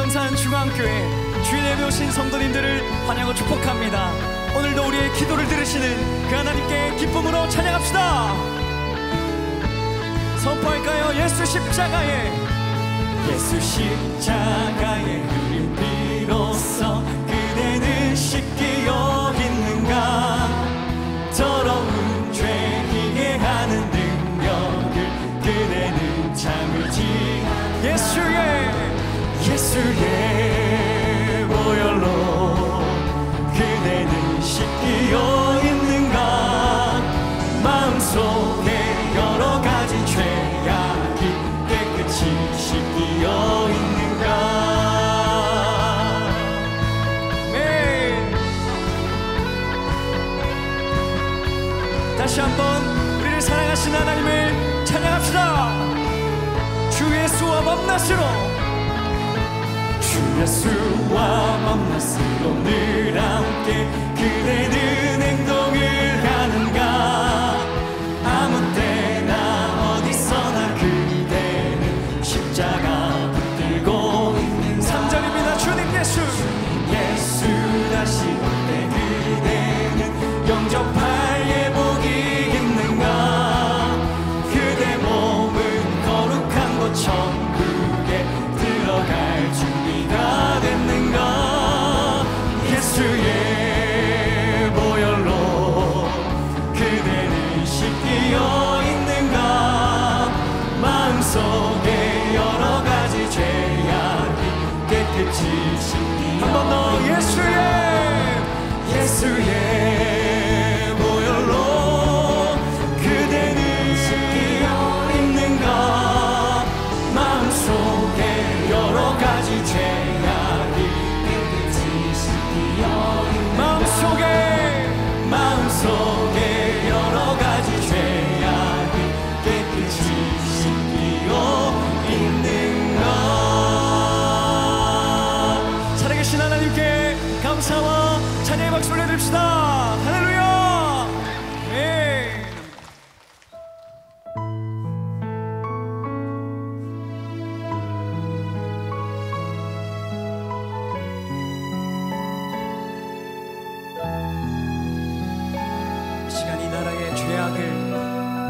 금강산 중앙교회 주일 예배 오신 성도님들을 환영하고 축복합니다. 오늘도 우리의 기도를 들으시는 그 하나님께 기쁨으로 찬양합시다. 선포할까요? 예수 십자가에, 예수 십자가에 흘린 피로써 그대는 쉽게 여기는가. 더러운 죄 이해하는 능력을 그대는 참을지. 예수의 보혈로 그대는 씻기어 있는가. 마음속에 여러 가지 죄악이 깨끗이 씻기어 있는가. 네. 다시 한번 우리를 사랑하시는 하나님을 찬양합시다. 주 예수와 만나시러, 주 예수와 만나시러 늘 함께 그대는 행동을 하는가. 아무 때나 어디서나 그대는 십자가 붙들고 있는 3절입니다. 주님 예수, 예수 다시 올 때 그대는 영접할 예복이 있는가. 그대 몸은 거룩한 곳 천국에 들어갈 준비가 됐는가. 예수의 보혈로 그대는 씻기어 있는가. 마음속에 여러 가지 죄악이 깨끗이 씻기어. 한 번 더. 예수의 보혈로 그대는 씻기어 있는가. 마음속에 여러 가지 죄악이 깨끗이 씻기어 있는가. 마음속에 여러 가지 죄악이 깨끗이 씻기어 있는가. 살아계신 하나님께 감사와 찬양의 박수를 내드립시다. 할렐루야. 네. 시간 이 나라의 죄악을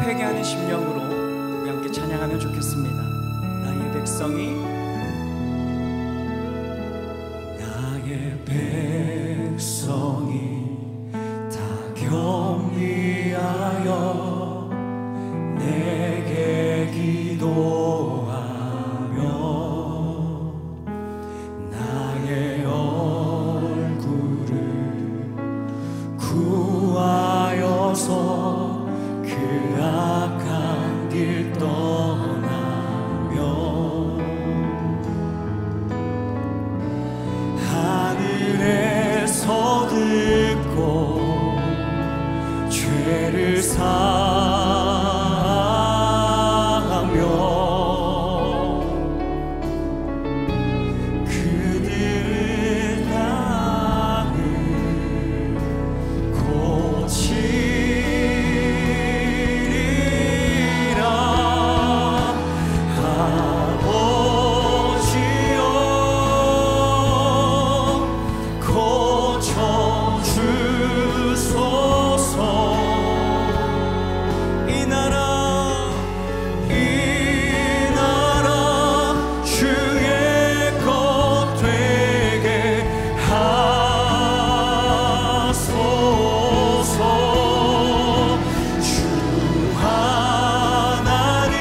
회개하는 심령으로 우리 함께 찬양하면 좋겠습니다. 나의 백성이, 나의 백성이 다 겸비하여 내게 기도하며 나의 얼굴을 구하여서 그 악한 길 떠나며 하늘에서 듣고 죄를 사하며 그들의 땅을 고치리라. 아버지여 고쳐주소서. 이 나라 주의 것 되게 하소서. 주 하나님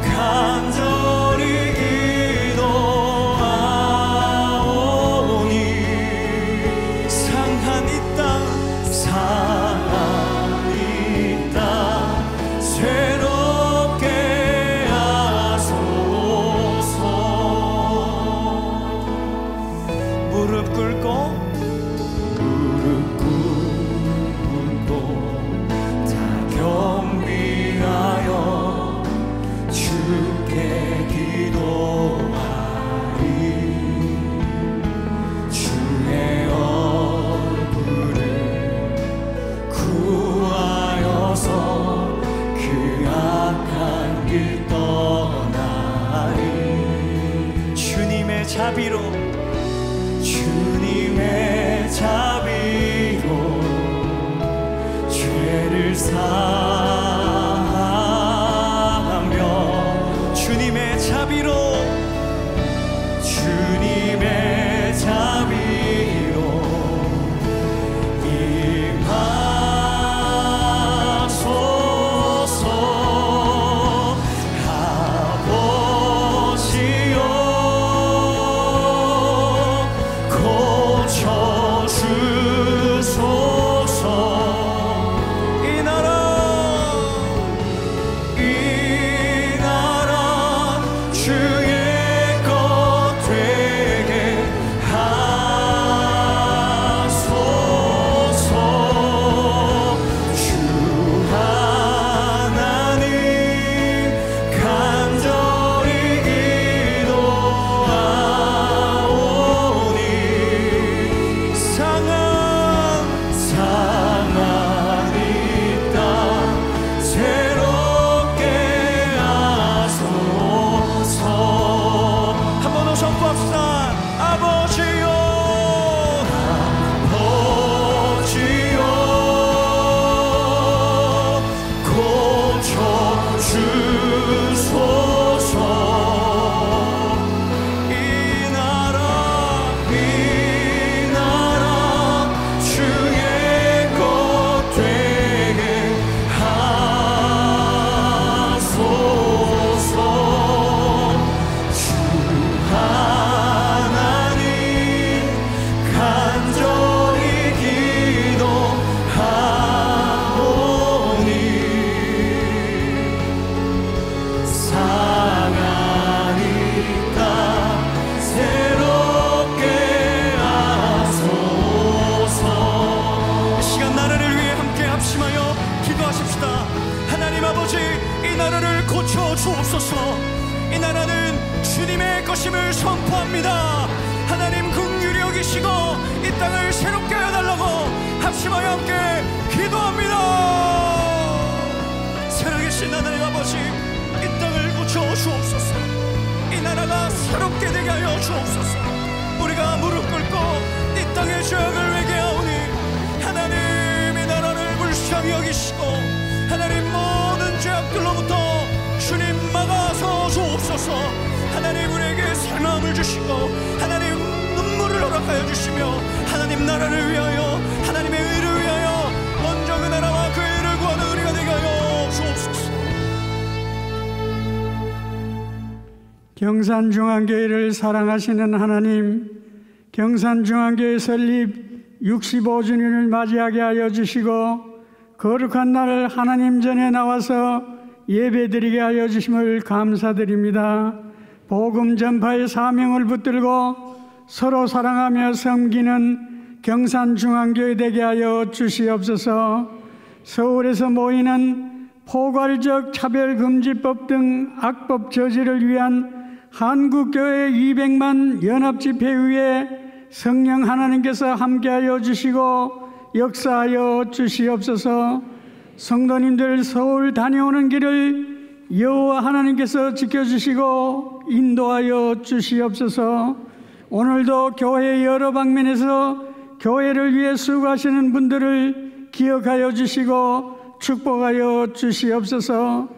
간절히 기도하오니 상한 이 땅 새롭게 하소서. 무릎 꿇고 다 겸비하여 주께 기도하리. 주의 얼굴을 구하여서 그 악한 길 떠나리. 주님의 자비로 주님의 자비로 죄를 사하며 주님의 자비로 주님의 자비로 임하소서. 아버지여 고쳐주소서. 이 나라 주의 것 되게 하소서. 주 하나님 간절히 기도하오니 상한 이 땅 새롭게 하소서. 한 번 더 선포합시다. 아버지여 아버지여 고쳐주소서. 이 나라 주의 것 되게 하소서. 주 하나님 간절히 기도하오니 상한 이 땅 새롭게 하소서. 이 시간 나라를 위해 함께 합심하여 기도하십시다. 하나님 아버지, 이 나라를 고쳐 주옵소서. 이 나라는 주님의 것임을 선포합니다. 하나님 긍휼히 여기시고 이 땅을 새롭게 해달라고 합심하여 함께 기도합니다. 살아계신 하나님 아버지, 이 땅을 고쳐 주옵소서. 이 나라가 새롭게 되게 하여 주옵소서. 우리가 무릎 꿇고 이 땅의 죄악을 회개하오니 하나님 이 나라를 불쌍히 여기시고 하나님 모든 죄악들로부터 주님 막아서 주옵소서. 하나님 우리에게 생명을 주시고 하나님 눈물을 허락하여 주시며 하나님 나라를 위하여 하나님의 의를 위하여 먼저 그 나라와 그 의를 구하는 우리가 되게 하여 주옵소서. 경산중앙교회를 사랑하시는 하나님, 경산중앙교회 설립 65주년을 맞이하게 하여 주시고 거룩한 날 하나님 전에 나와서 예배드리게 하여 주심을 감사드립니다. 복음 전파의 사명을 붙들고 서로 사랑하며 섬기는 경산중앙교회 되게 하여 주시옵소서. 서울에서 모이는 포괄적 차별금지법 등 악법 저지를 위한 한국교회 200만 연합집회의회 성령 하나님께서 함께하여 주시고 역사하여 주시옵소서. 성도님들 서울 다녀오는 길을 여호와 하나님께서 지켜주시고 인도하여 주시옵소서. 오늘도 교회 여러 방면에서 교회를 위해 수고하시는 분들을 기억하여 주시고 축복하여 주시옵소서.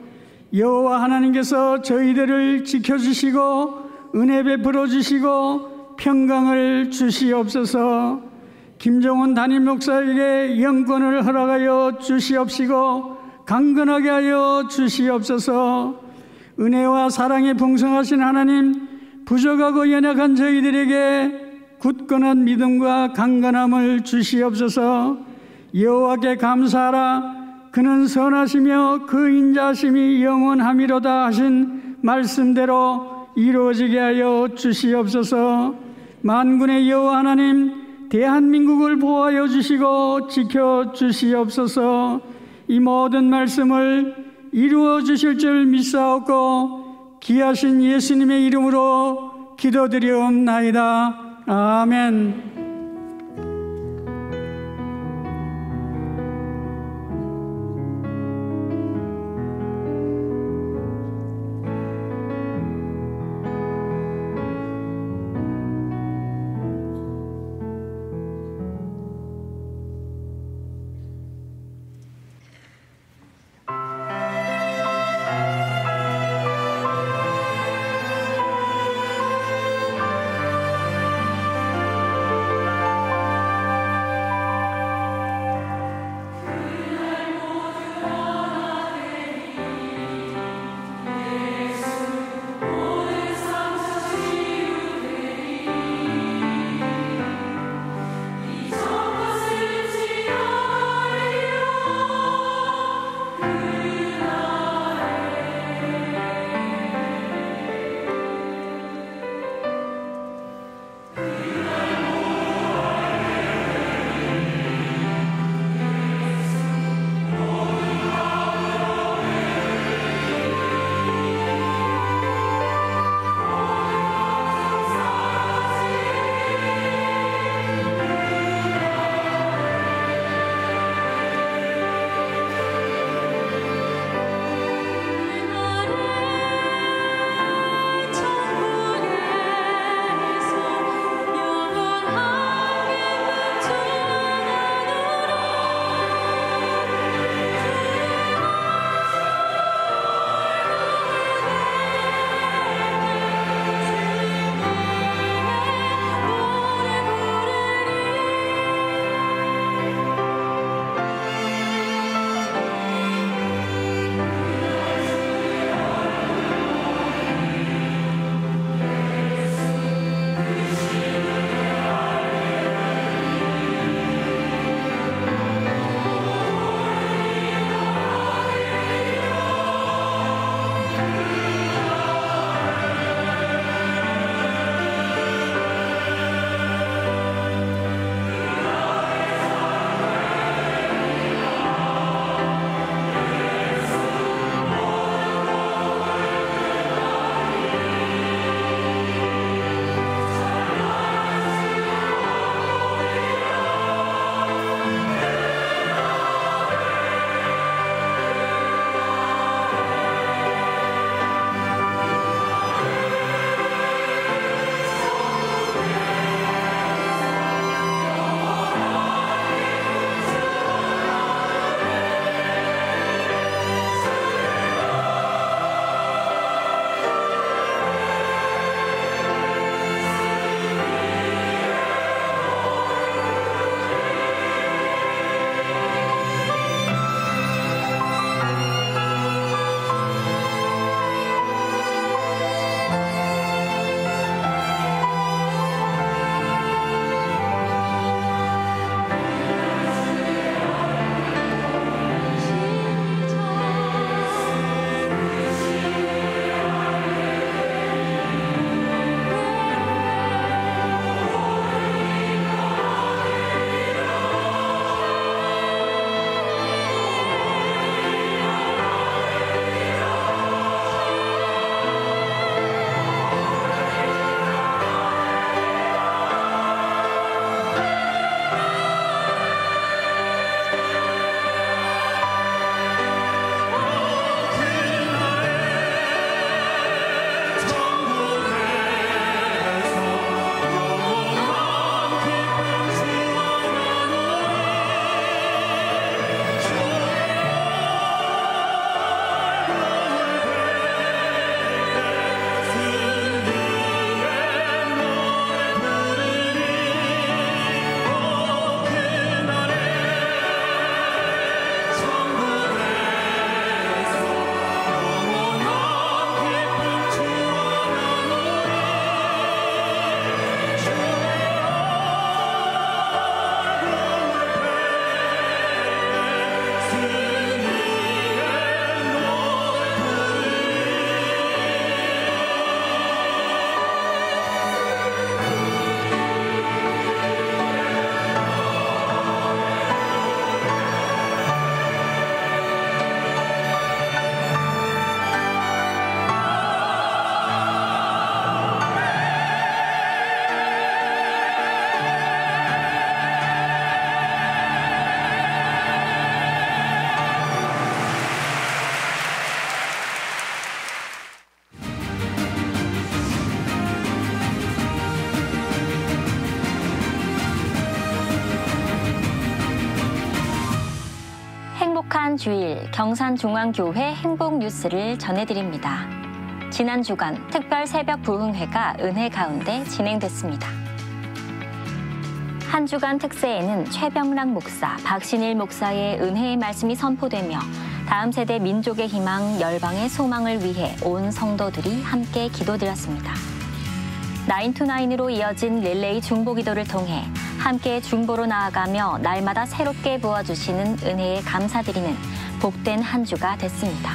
여호와 하나님께서 저희들을 지켜주시고 은혜 베풀어 주시고 평강을 주시옵소서. 김정훈 담임 목사에게 영권을 허락하여 주시옵시고 강건하게 하여 주시옵소서. 은혜와 사랑에 풍성하신 하나님, 부족하고 연약한 저희들에게 굳건한 믿음과 강건함을 주시옵소서. 여호와께 감사하라. 그는 선하시며 그 인자하심이 영원함이로다 하신 말씀대로 이루어지게 하여 주시옵소서. 만군의 여호와 하나님, 대한민국을 보호하여 주시고 지켜주시옵소서. 이 모든 말씀을 이루어 주실 줄 믿사옵고 귀하신 예수님의 이름으로 기도드리옵나이다. 아멘. 지난 주일 경산중앙교회 행복뉴스를 전해드립니다. 지난 주간 특별 새벽 부흥회가 은혜 가운데 진행됐습니다. 한 주간 특세에는 최병락 목사, 박신일 목사의 은혜의 말씀이 선포되며 다음 세대 민족의 희망, 열방의 소망을 위해 온 성도들이 함께 기도드렸습니다. 9to9으로 이어진 릴레이 중보기도를 통해 함께 중보로 나아가며 날마다 새롭게 부어주시는 은혜에 감사드리는 복된 한 주가 됐습니다.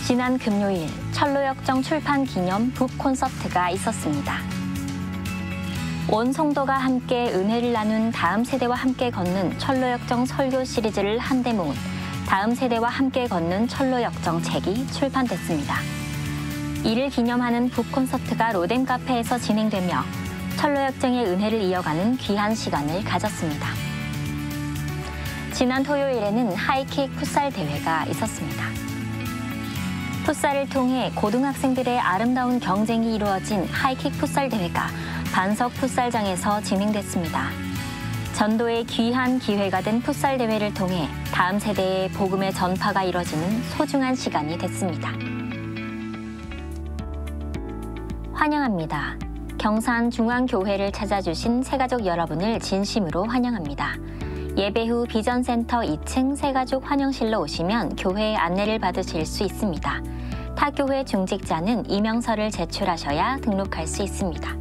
지난 금요일 철로역정 출판 기념 북 콘서트가 있었습니다. 온 성도가 함께 은혜를 나눈 다음 세대와 함께 걷는 철로역정 설교 시리즈를 한데 모은 다음 세대와 함께 걷는 철로역정 책이 출판됐습니다. 이를 기념하는 북 콘서트가 로뎀 카페에서 진행되며 철로역정의 은혜를 이어가는 귀한 시간을 가졌습니다. 지난 토요일에는 하이킥 풋살 대회가 있었습니다. 풋살을 통해 고등학생들의 아름다운 경쟁이 이루어진 하이킥 풋살 대회가 반석 풋살장에서 진행됐습니다. 전도의 귀한 기회가 된 풋살 대회를 통해 다음 세대의 복음의 전파가 이뤄지는 소중한 시간이 됐습니다. 환영합니다. 경산중앙교회를 찾아주신 새가족 여러분을 진심으로 환영합니다. 예배 후 비전센터 2층 새가족 환영실로 오시면 교회의 안내를 받으실 수 있습니다. 타 교회 중직자는 이명서를 제출하셔야 등록할 수 있습니다.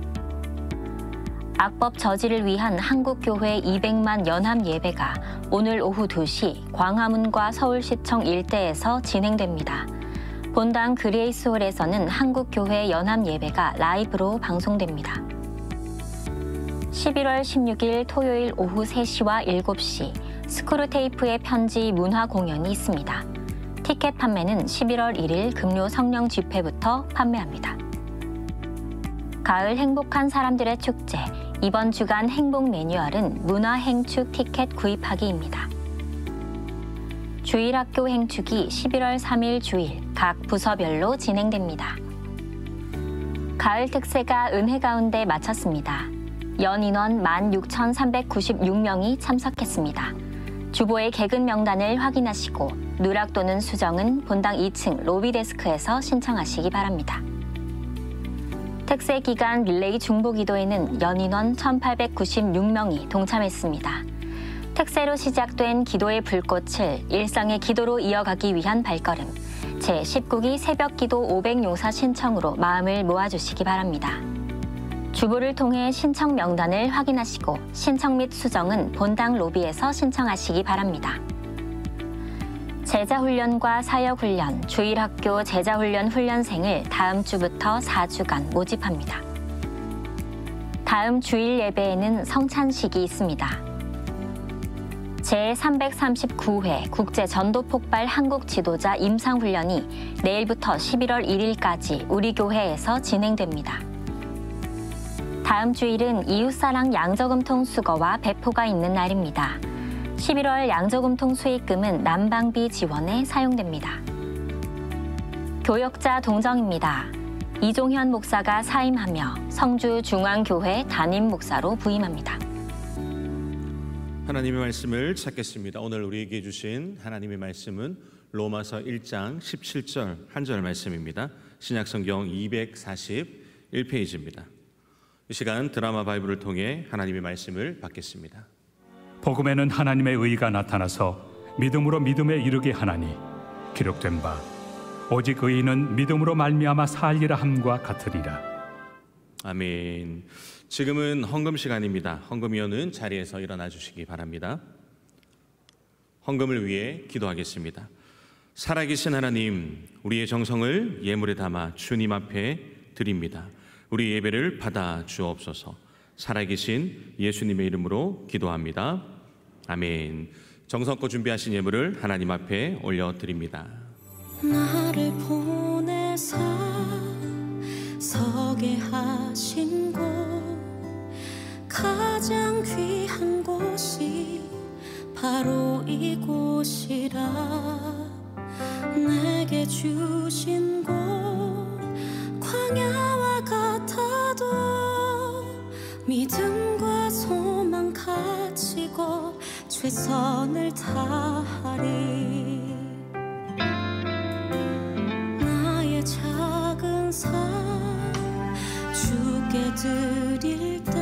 악법 저지를 위한 한국교회 200만 연합 예배가 오늘 오후 2시 광화문과 서울시청 일대에서 진행됩니다. 본당 그레이스홀에서는 한국교회 연합 예배가 라이브로 방송됩니다. 11월 16일 토요일 오후 3시와 7시 스크루테이프의 편지 문화 공연이 있습니다. 티켓 판매는 11월 1일 금요 성령 집회부터 판매합니다. 가을 행복한 사람들의 축제, 이번 주간 행복 매뉴얼은 문화 행축 티켓 구입하기입니다. 주일학교 행축이 11월 3일 주일 각 부서별로 진행됩니다. 가을 특세가 은혜 가운데 마쳤습니다. 연인원 16,396명이 참석했습니다. 주보의 개근 명단을 확인하시고 누락 또는 수정은 본당 2층 로비 데스크에서 신청하시기 바랍니다. 특세 기간 릴레이 중보기도에는 연인원 1,896명이 동참했습니다. 특세로 시작된 기도의 불꽃을 일상의 기도로 이어가기 위한 발걸음, 제19기 새벽기도 500용사 신청으로 마음을 모아주시기 바랍니다. 주보를 통해 신청 명단을 확인하시고 신청 및 수정은 본당 로비에서 신청하시기 바랍니다. 제자훈련과 사역훈련, 주일학교 제자훈련 훈련생을 다음 주부터 4주간 모집합니다. 다음 주일 예배에는 성찬식이 있습니다. 제339회 국제전도폭발 한국지도자 임상훈련이 내일부터 11월 1일까지 우리 교회에서 진행됩니다. 다음 주일은 이웃사랑 양저금통 수거와 배포가 있는 날입니다. 11월 양저금통 수익금은 난방비 지원에 사용됩니다. 교역자 동정입니다. 이종현 목사가 사임하며 성주중앙교회 담임 목사로 부임합니다. 하나님의 말씀을 찾겠습니다. 오늘 우리에게 주신 하나님의 말씀은 로마서 1장 17절 한 절 말씀입니다. 신약성경 241페이지입니다. 이 시간 드라마 바이블을 통해 하나님의 말씀을 받겠습니다. 복음에는 하나님의 의가 나타나서 믿음으로 믿음에 이르게 하나니 기록된 바 오직 의인은 믿음으로 말미암아 살리라 함과 같으리라. 아멘. 지금은 헌금 시간입니다. 헌금위원은 자리에서 일어나 주시기 바랍니다. 헌금을 위해 기도하겠습니다. 살아계신 하나님, 우리의 정성을 예물에 담아 주님 앞에 드립니다. 우리 예배를 받아 주옵소서. 살아계신 예수님의 이름으로 기도합니다. 아멘. 정성껏 준비하신 예물을 하나님 앞에 올려드립니다. 나를 보내사 서게 하신 곳, 가장 귀한 곳이 바로 이곳이라. 내게 주신 곳 광야와 같아도 믿음과 소망 가지고 최선을 다하리. 나의 작은 삶 주께 드릴 때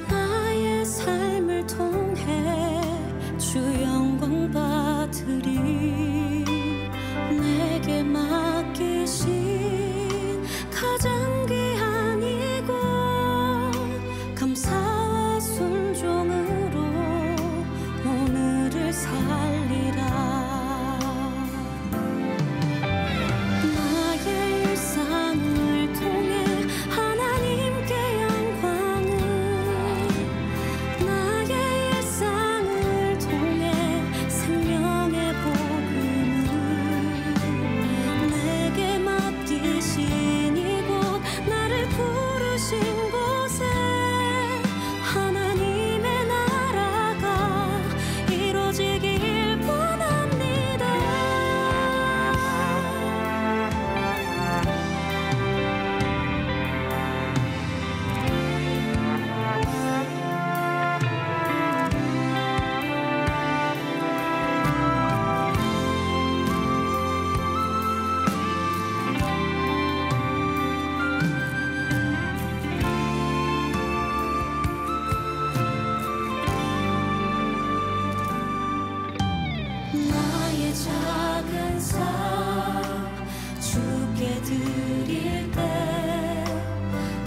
나의 삶을 통해 주 영광 받으리. 내게 맡기신 가장 귀한 이곳 감사와 순종으로 오늘을 살리라. 나의 일상을 통해 하나님께 영광을, 나의 일상을 통해 생명의 복음을, 내게 맡기신 이곳 나를 부르신 곳에 하나님의 나라가 이루어지길 원합니다. 나의 작은 삶 주께 드릴 때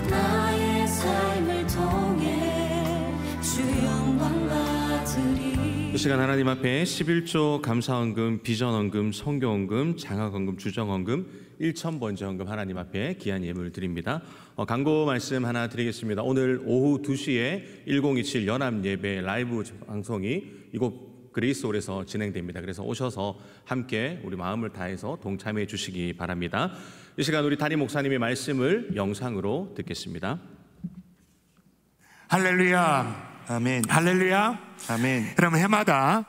나의 삶을 통해 주 영광 받으리. 이 시간 하나님 앞에 11조 감사헌금, 비전헌금, 성교헌금, 장학헌금, 주정헌금, 1,000번째 헌금 하나님 앞에 귀한 예물을 드립니다. 광고 말씀 하나 드리겠습니다. 오늘 오후 2시에 1027 연합예배 라이브 방송이 이곳 그레이스홀에서 진행됩니다. 그래서 오셔서 함께 우리 마음을 다해서 동참해 주시기 바랍니다. 이 시간 우리 담임 목사님의 말씀을 영상으로 듣겠습니다. 할렐루야. 아멘. 할렐루야. 아멘. 그럼 해마다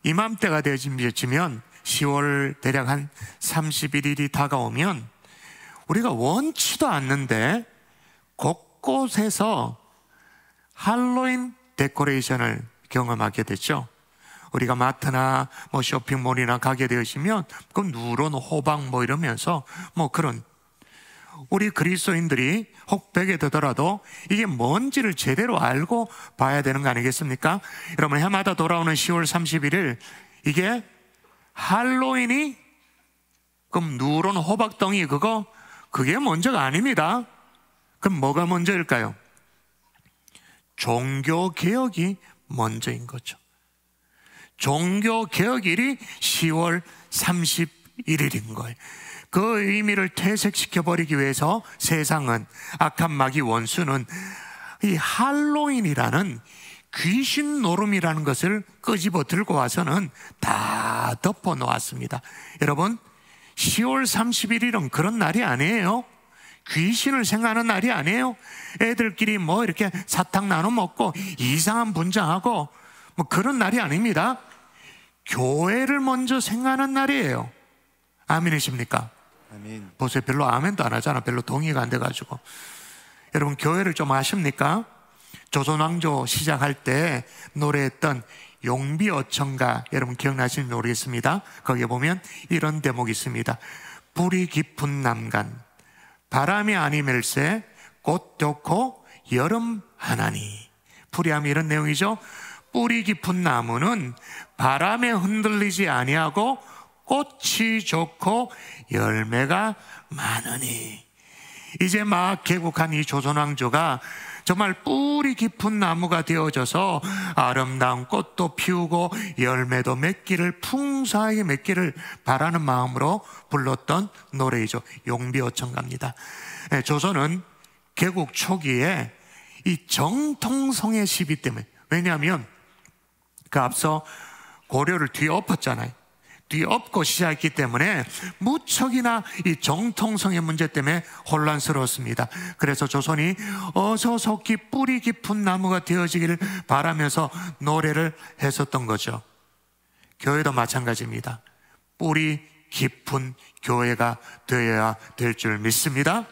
이맘때가 되어지면 10월 대략 한 31일이 다가오면 우리가 원치도 않는데 곳곳에서 할로윈 데코레이션을 경험하게 되죠. 우리가 마트나 뭐 쇼핑몰이나 가게 되시면 그 누런 호박 뭐 이러면서 뭐 그런 우리 그리스도인들이 혹 벽에 되더라도 이게 뭔지를 제대로 알고 봐야 되는 거 아니겠습니까? 여러분, 해마다 돌아오는 10월 31일 이게 할로윈이 그럼 누런 호박덩이 그게 먼저가 아닙니다. 그럼 뭐가 먼저일까요? 종교개혁이 먼저인 거죠. 종교개혁일이 10월 31일인 거예요. 그 의미를 퇴색시켜버리기 위해서 세상은, 악한 마귀 원수는 이 할로윈이라는 귀신 노름이라는 것을 끄집어 들고 와서는 다 덮어 놓았습니다. 여러분, 10월 31일은 그런 날이 아니에요. 귀신을 생각하는 날이 아니에요. 애들끼리 뭐 이렇게 사탕 나눠 먹고 이상한 분장하고 뭐 그런 날이 아닙니다. 교회를 먼저 생각하는 날이에요. 아멘이십니까? 아멘. 보세요, 별로 아멘도 안 하잖아. 별로 동의가 안 돼가지고. 여러분, 교회를 좀 아십니까? 조선왕조 시작할 때 노래했던 용비어천가, 여러분 기억나시는지 모르겠습니다. 거기에 보면 이런 대목이 있습니다. 뿌리 깊은 남간 바람이 아니멜세 꽃 좋고 여름 하나니. 풀이하면 이런 내용이죠. 뿌리 깊은 나무는 바람에 흔들리지 아니하고 꽃이 좋고 열매가 많으니. 이제 막 개국한 이 조선왕조가 정말 뿌리 깊은 나무가 되어져서 아름다운 꽃도 피우고 열매도 맺기를, 풍성하게 맺기를 바라는 마음으로 불렀던 노래이죠. 용비어천가입니다. 조선은 개국 초기에 이 정통성의 시비 때문에, 왜냐하면 그 앞서 고려를 뒤엎었잖아요. 뒤엎고 시작했기 때문에 무척이나 이 정통성의 문제 때문에 혼란스러웠습니다. 그래서 조선이 어서 속히 뿌리 깊은 나무가 되어지기를 바라면서 노래를 했었던 거죠. 교회도 마찬가지입니다. 뿌리 깊은 교회가 되어야 될 줄 믿습니다.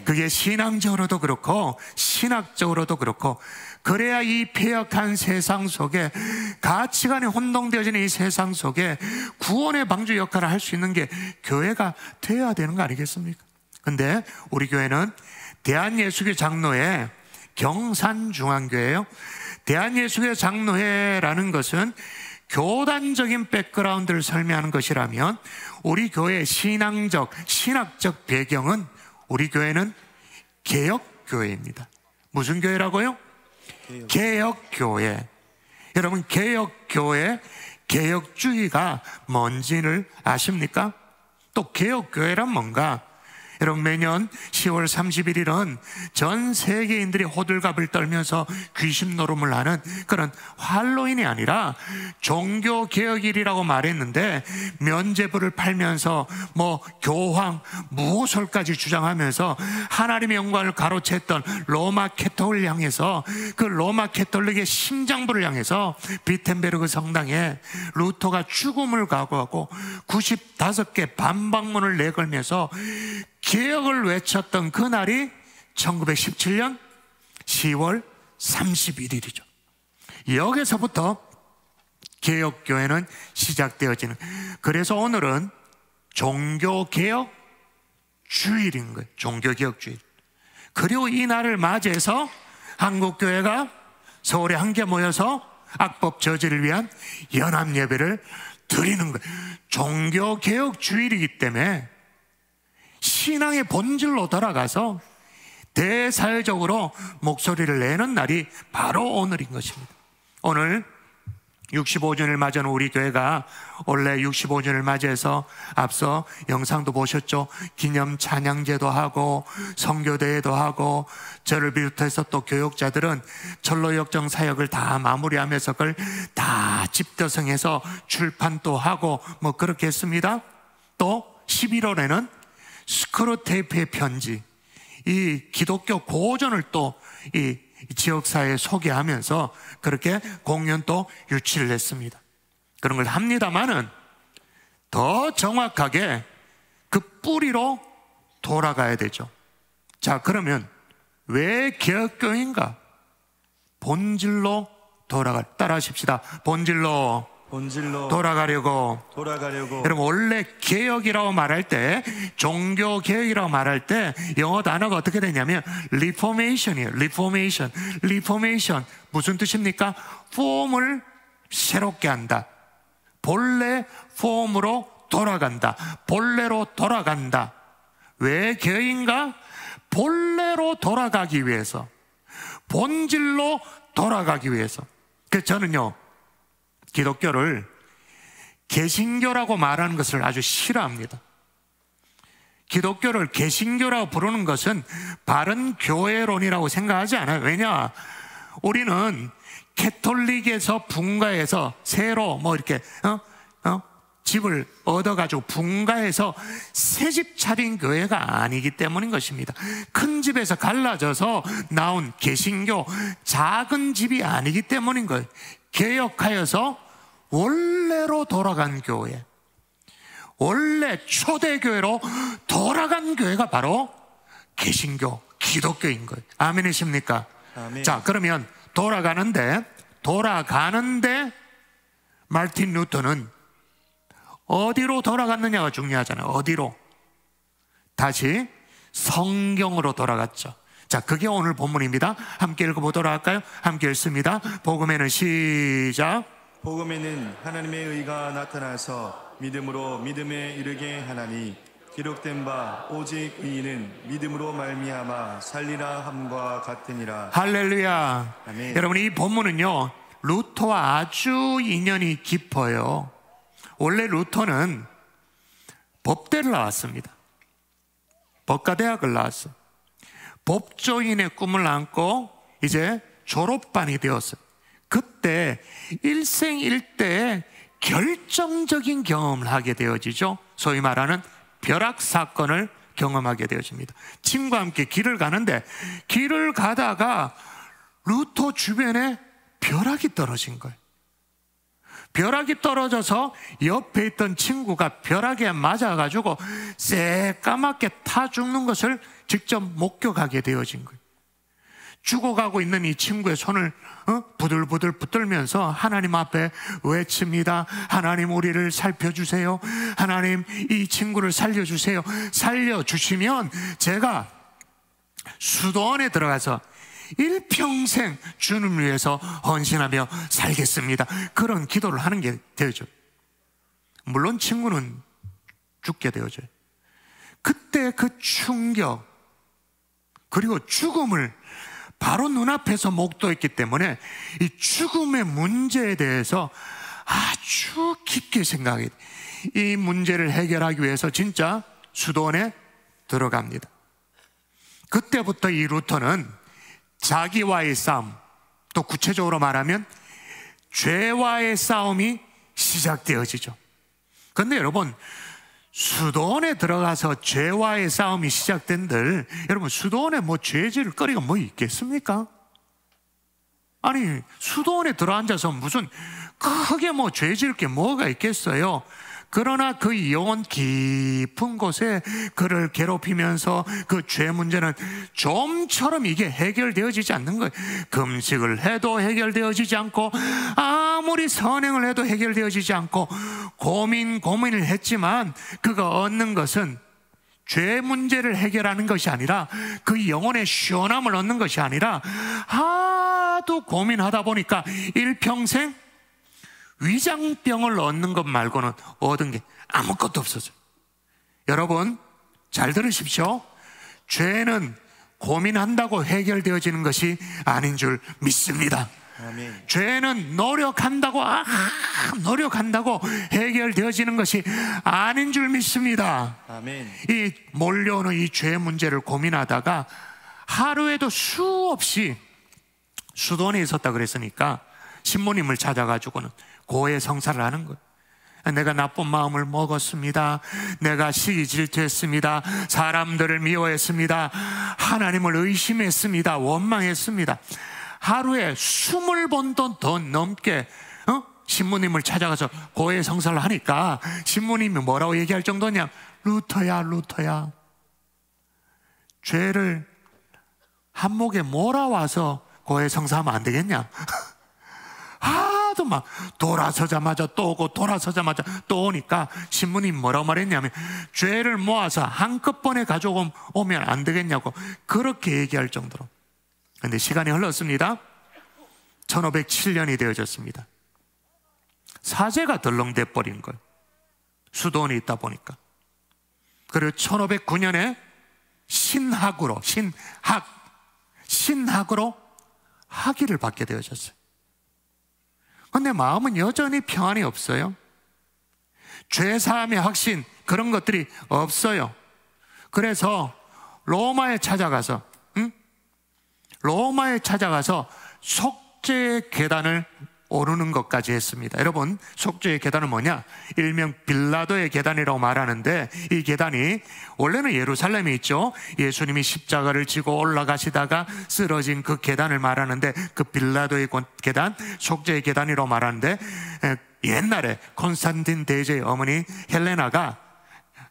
그게 신앙적으로도 그렇고 신학적으로도 그렇고, 그래야 이 폐역한 세상 속에, 가치관이 혼동되어지는 이 세상 속에 구원의 방주 역할을 할 수 있는 게 교회가 되어야 되는 거 아니겠습니까? 근데 우리 교회는 대한예수교 장로회, 경산중앙교회예요. 대한예수교 장로회라는 것은 교단적인 백그라운드를 설명하는 것이라면, 우리 교회의 신학적 배경은, 우리 교회는 개혁교회입니다. 무슨 교회라고요? 개혁교회. 여러분, 개혁교회, 개혁주의가 뭔지를 아십니까? 또 개혁교회란 뭔가? 여러분, 매년 10월 31일은 전 세계인들이 호들갑을 떨면서 귀신 노름을 하는 그런 할로윈이 아니라 종교개혁일이라고 말했는데, 면죄부를 팔면서 교황, 무호설까지 주장하면서 하나님의 영광을 가로챘던 로마 캐톨릭을 향해서, 그 로마 캐톨릭의 심장부를 향해서 비텐베르그 성당에 루터가 죽음을 각오하고 95개 반박문을 내걸면서 개혁을 외쳤던 그날이 1917년 10월 31일이죠. 여기서부터 개혁교회는 시작되어지는, 그래서 오늘은 종교개혁 주일인 거예요. 종교개혁 주일. 그리고 이 날을 맞이해서 한국교회가 서울에 함께 모여서 악법 저지를 위한 연합예배를 드리는 거예요. 종교개혁 주일이기 때문에 신앙의 본질로 돌아가서 대사회적으로 목소리를 내는 날이 바로 오늘인 것입니다. 오늘 65주년을 맞이하는 우리 교회가 원래 65주년을 맞이해서 앞서 영상도 보셨죠? 기념 찬양제도 하고 선교대회도 하고, 저를 비롯해서 또 교역자들은 철로역정 사역을 다 마무리하면서 그걸 다 집대성해서 출판도 하고 그렇게 했습니다. 또 11월에는 스크루테이프의 편지, 이 기독교 고전을 또 이 지역사회에 소개하면서 그렇게 공연도 유치를 했습니다. 그런 걸 합니다만은 더 정확하게 그 뿌리로 돌아가야 되죠. 자, 그러면 왜 개혁교회인가? 본질로 따라 하십시다. 본질로 돌아가려고. 여러분, 원래 개혁이라고 말할 때, 종교 개혁이라고 말할 때 영어 단어가 어떻게 되냐면 리포메이션이에요. 리포메이션 무슨 뜻입니까? 폼을 새롭게 한다. 본래 폼으로 돌아간다. 본래로 돌아간다. 왜 개혁인가? 본래로 돌아가기 위해서, 본질로 돌아가기 위해서. 그래서 저는요, 기독교를 개신교라고 말하는 것을 아주 싫어합니다. 기독교를 개신교라고 부르는 것은 바른 교회론이라고 생각하지 않아요. 왜냐? 우리는 캐톨릭에서 분가해서 새로 이렇게 집을 얻어가지고 분가해서 새 집 차린 교회가 아니기 때문인 것입니다. 큰 집에서 갈라져서 나온 개신교, 작은 집이 아니기 때문인 거예요. 개혁하여서 원래로 돌아간 교회, 원래 초대교회로 돌아간 교회가 바로 개신교, 기독교인 거예요. 아멘이십니까? 아멘. 자, 그러면 돌아가는데 마르틴 루터는 어디로 돌아갔느냐가 중요하잖아요. 어디로? 다시 성경으로 돌아갔죠. 자, 그게 오늘 본문입니다. 함께 읽어보도록 할까요? 함께 읽습니다. 복음에는 시작. 복음에는 하나님의 의가 나타나서 믿음으로 믿음에 이르게 하나니, 기록된 바 오직 의인은 믿음으로 말미암아 살리라 함과 같으니라. 할렐루야. 아멘. 여러분, 이 본문은요, 루터와 아주 인연이 깊어요. 원래 루터는 법대를 나왔습니다. 법과대학을 나왔어요. 법조인의 꿈을 안고 이제 졸업반이 되었어요. 그때 일생일대의 결정적인 경험을 하게 되어지죠. 소위 말하는 벼락 사건을 경험하게 되어집니다. 친구와 함께 길을 가는데, 길을 가다가 루터 주변에 벼락이 떨어진 거예요. 벼락이 떨어져서 옆에 있던 친구가 벼락에 맞아가지고 새까맣게 타 죽는 것을 직접 목격하게 되어진 거예요. 죽어가고 있는 이 친구의 손을 부들부들 붙들면서 하나님 앞에 외칩니다. 하나님, 우리를 살펴주세요. 하나님, 이 친구를 살려주세요. 살려주시면 제가 수도원에 들어가서 일평생 주님을 위해서 헌신하며 살겠습니다. 그런 기도를 하는 게 되죠. 물론 친구는 죽게 되어져. 그때 그 충격 그리고 죽음을 바로 눈앞에서 목도했기 때문에 이 죽음의 문제에 대해서 아주 깊게 생각해, 이 문제를 해결하기 위해서 진짜 수도원에 들어갑니다. 그때부터 이 루터는 자기와의 싸움, 또 구체적으로 말하면 죄와의 싸움이 시작되어지죠. 그런데 여러분, 수도원에 들어가서 죄와의 싸움이 시작된들, 여러분, 수도원에 뭐 죄 지을 거리가 뭐 있겠습니까? 아니, 수도원에 들어앉아서 무슨 크게 뭐 죄 지을 게 뭐가 있겠어요? 그러나 그 영혼 깊은 곳에 그를 괴롭히면서 그 죄 문제는 좀처럼 이게 해결되어지지 않는 거예요. 금식을 해도 해결되어지지 않고, 아무리 선행을 해도 해결되어지지 않고, 고민을 했지만 그가 얻는 것은 죄 문제를 해결하는 것이 아니라, 그 영혼의 시원함을 얻는 것이 아니라, 하도 고민하다 보니까 일평생 위장병을 얻는 것 말고는 얻은 게 아무것도 없었어요. 여러분, 잘 들으십시오. 죄는 고민한다고 해결되어지는 것이 아닌 줄 믿습니다. 아멘. 죄는 노력한다고 해결되어지는 것이 아닌 줄 믿습니다. 아멘. 이 몰려오는 이 죄 문제를 고민하다가 하루에도 수없이 수도원에 있었다 그랬으니까 신부님을 찾아가지고는 고해 성사를 하는 거예요. 내가 나쁜 마음을 먹었습니다. 내가 시기 질투했습니다. 사람들을 미워했습니다. 하나님을 의심했습니다. 원망했습니다. 하루에 20번도 더 넘게 신부님을 찾아가서 고해 성사를 하니까 신부님이 뭐라고 얘기할 정도냐? 루터야, 죄를 한목에 몰아와서 고해 성사하면 안 되겠냐? 하도 막 돌아서자마자 또 오고 돌아서자마자 또 오니까 신부님이 뭐라고 말했냐면, 죄를 모아서 한꺼번에 가져오면 안 되겠냐고 그렇게 얘기할 정도로. 그런데 시간이 흘렀습니다. 1507년이 되어졌습니다. 사제가 덜렁대 버린 거예요. 수도원에 있다 보니까. 그리고 1509년에 신학으로 학위를 받게 되어졌어요. 그런데 마음은 여전히 평안이 없어요. 죄사함의 확신, 그런 것들이 없어요. 그래서 로마에 찾아가서 속죄의 계단을 오르는 것까지 했습니다. 여러분, 속죄의 계단은 뭐냐? 일명 빌라도의 계단이라고 말하는데, 이 계단이 원래는 예루살렘에 있죠. 예수님이 십자가를 지고 올라가시다가 쓰러진 그 계단을 말하는데, 그 빌라도의 계단, 속죄의 계단이라고 말하는데, 옛날에 콘스탄틴 대제의 어머니 헬레나가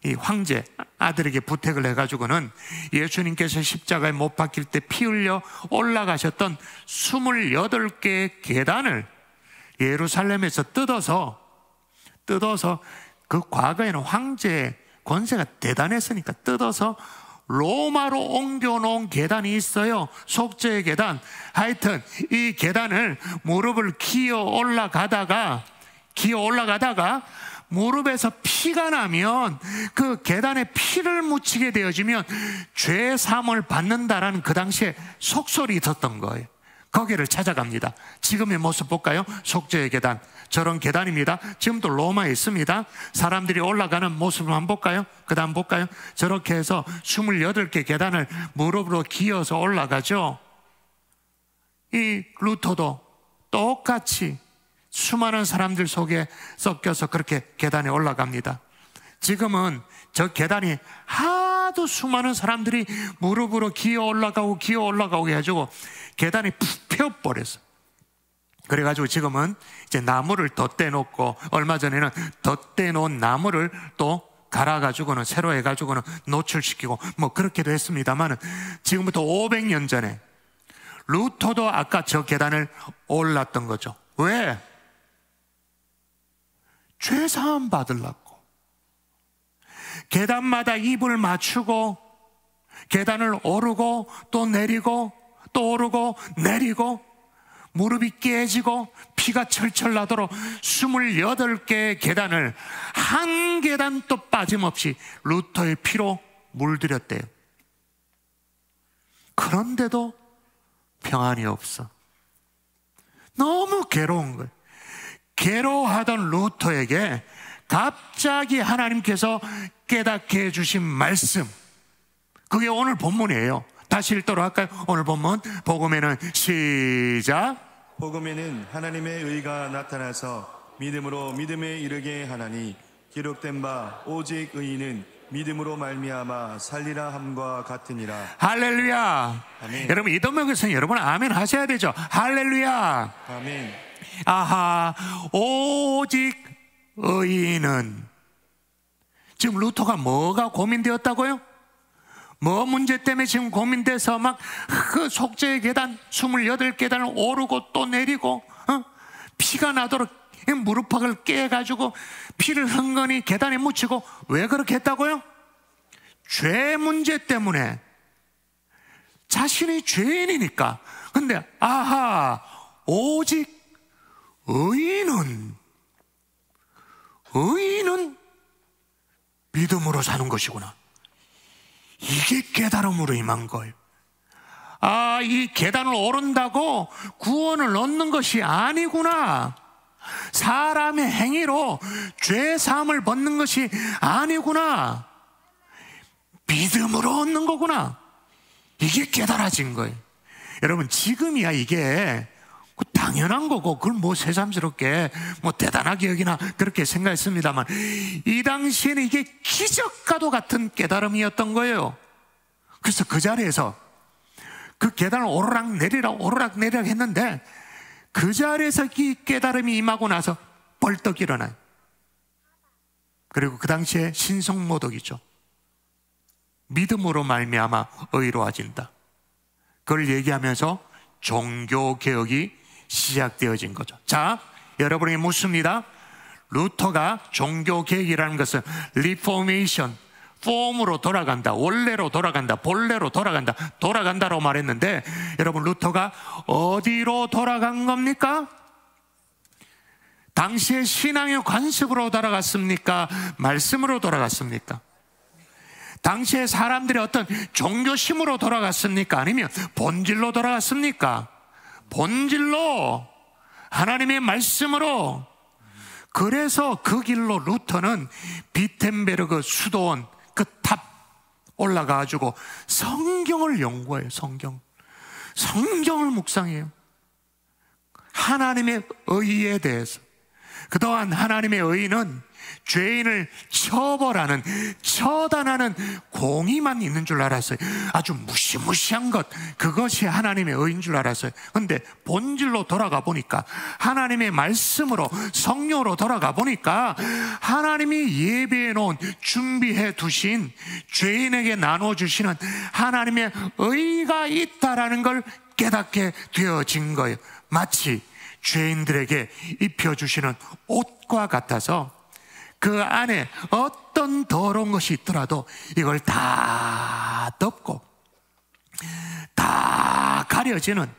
이 황제 아들에게 부탁을 해가지고는 예수님께서 십자가에 못 박힐 때 피 흘려 올라가셨던 28개의 계단을 예루살렘에서 뜯어서 그 과거에는 황제의 권세가 대단했으니까 뜯어서 로마로 옮겨놓은 계단이 있어요. 속죄의 계단. 하여튼 이 계단을 무릎을 기어 올라가다가 무릎에서 피가 나면, 그 계단에 피를 묻히게 되어지면 죄 사함을 받는다라는 그 당시에 속설이 있었던 거예요. 거기를 찾아갑니다. 지금의 모습 볼까요? 속죄의 계단. 저런 계단입니다. 지금도 로마에 있습니다. 사람들이 올라가는 모습을 한번 볼까요? 그 다음 볼까요? 저렇게 해서 28개 계단을 무릎으로 기어서 올라가죠. 이 루터도 똑같이 수많은 사람들 속에 섞여서 그렇게 계단에 올라갑니다. 지금은 저 계단이 하도 수많은 사람들이 무릎으로 기어 올라가고 해가지고 계단이 푹 펴버렸어요. 그래가지고 지금은 이제 나무를 덧대 놓고, 얼마 전에는 덧대 놓은 나무를 또 갈아가지고는 새로 해가지고는 노출시키고 뭐 그렇게도 했습니다만, 지금부터 500년 전에 루터도 아까 저 계단을 올랐던 거죠. 왜? 죄사함 받으려고. 계단마다 입을 맞추고 계단을 오르고 또 내리고 또 오르고 내리고, 무릎이 깨지고 피가 철철 나도록 28개의 계단을 한 계단도 빠짐없이 루터의 피로 물들였대요. 그런데도 평안이 없어. 너무 괴로운 거예요. 괴로워하던 루터에게 갑자기 하나님께서 깨닫게 해주신 말씀, 그게 오늘 본문이에요. 다시 읽도록 할까요? 오늘 본문 복음에는 시작. 복음에는 하나님의 의가 나타나서 믿음으로 믿음에 이르게 하나니 기록된 바 오직 의인은 믿음으로 말미암아 살리라 함과 같으니라. 할렐루야. 아멘. 여러분 이동명에서 여러분 아멘 하셔야 되죠. 할렐루야. 아멘. 아하, 오직 의인은. 지금 루터가 뭐가 고민되었다고요? 뭐 문제 때문에 지금 고민돼서 막 그 속죄의 계단 28계단을 오르고 또 내리고, 피가 나도록 무릎팍을 깨가지고 피를 흥건히 계단에 묻히고, 왜 그렇게 했다고요? 죄 문제 때문에. 자신이 죄인이니까. 근데 아하, 오직 의인은 믿음으로 사는 것이구나. 이게 깨달음으로 임한 거예요. 아, 이 계단을 오른다고 구원을 얻는 것이 아니구나. 사람의 행위로 죄 사함을 받는 것이 아니구나. 믿음으로 얻는 거구나. 이게 깨달아진 거예요. 여러분, 지금이야 이게 당연한 거고, 그걸 뭐 새삼스럽게 뭐 대단하게 여기나 그렇게 생각했습니다만, 이 당시에는 이게 기적과도 같은 깨달음이었던 거예요. 그래서 그 자리에서 그 계단을 오르락 내리락 했는데, 그 자리에서 이 깨달음이 임하고 나서 벌떡 일어나요. 그리고 그 당시에 신성모독이죠. 믿음으로 말미암아 의로워진다. 그걸 얘기하면서 종교개혁이 시작되어진 거죠. 자, 여러분에게 묻습니다. 루터가 종교개혁이라는 것은 리포메이션, 폼으로 돌아간다, 원래로 돌아간다, 본래로 돌아간다, 돌아간다라고 말했는데, 여러분 루터가 어디로 돌아간 겁니까? 당시의 신앙의 관습으로 돌아갔습니까? 말씀으로 돌아갔습니까? 당시의 사람들의 어떤 종교심으로 돌아갔습니까? 아니면 본질로 돌아갔습니까? 본질로, 하나님의 말씀으로. 그래서 그 길로 루터는 비텐베르그 수도원 그 탑 올라가가지고 성경을 연구해요. 성경을 묵상해요. 하나님의 의에 대해서. 그동안 하나님의 의는 죄인을 처벌하는, 처단하는 공의만 있는 줄 알았어요. 아주 무시무시한 것, 그것이 하나님의 의인 줄 알았어요. 그런데 본질로 돌아가 보니까, 하나님의 말씀으로, 성령으로 돌아가 보니까, 하나님이 예배해 놓은, 준비해 두신, 죄인에게 나눠주시는 하나님의 의가 있다라는 걸 깨닫게 되어진 거예요. 마치 죄인들에게 입혀주시는 옷과 같아서, 그 안에 어떤 더러운 것이 있더라도 이걸 다 덮고 다 가려지는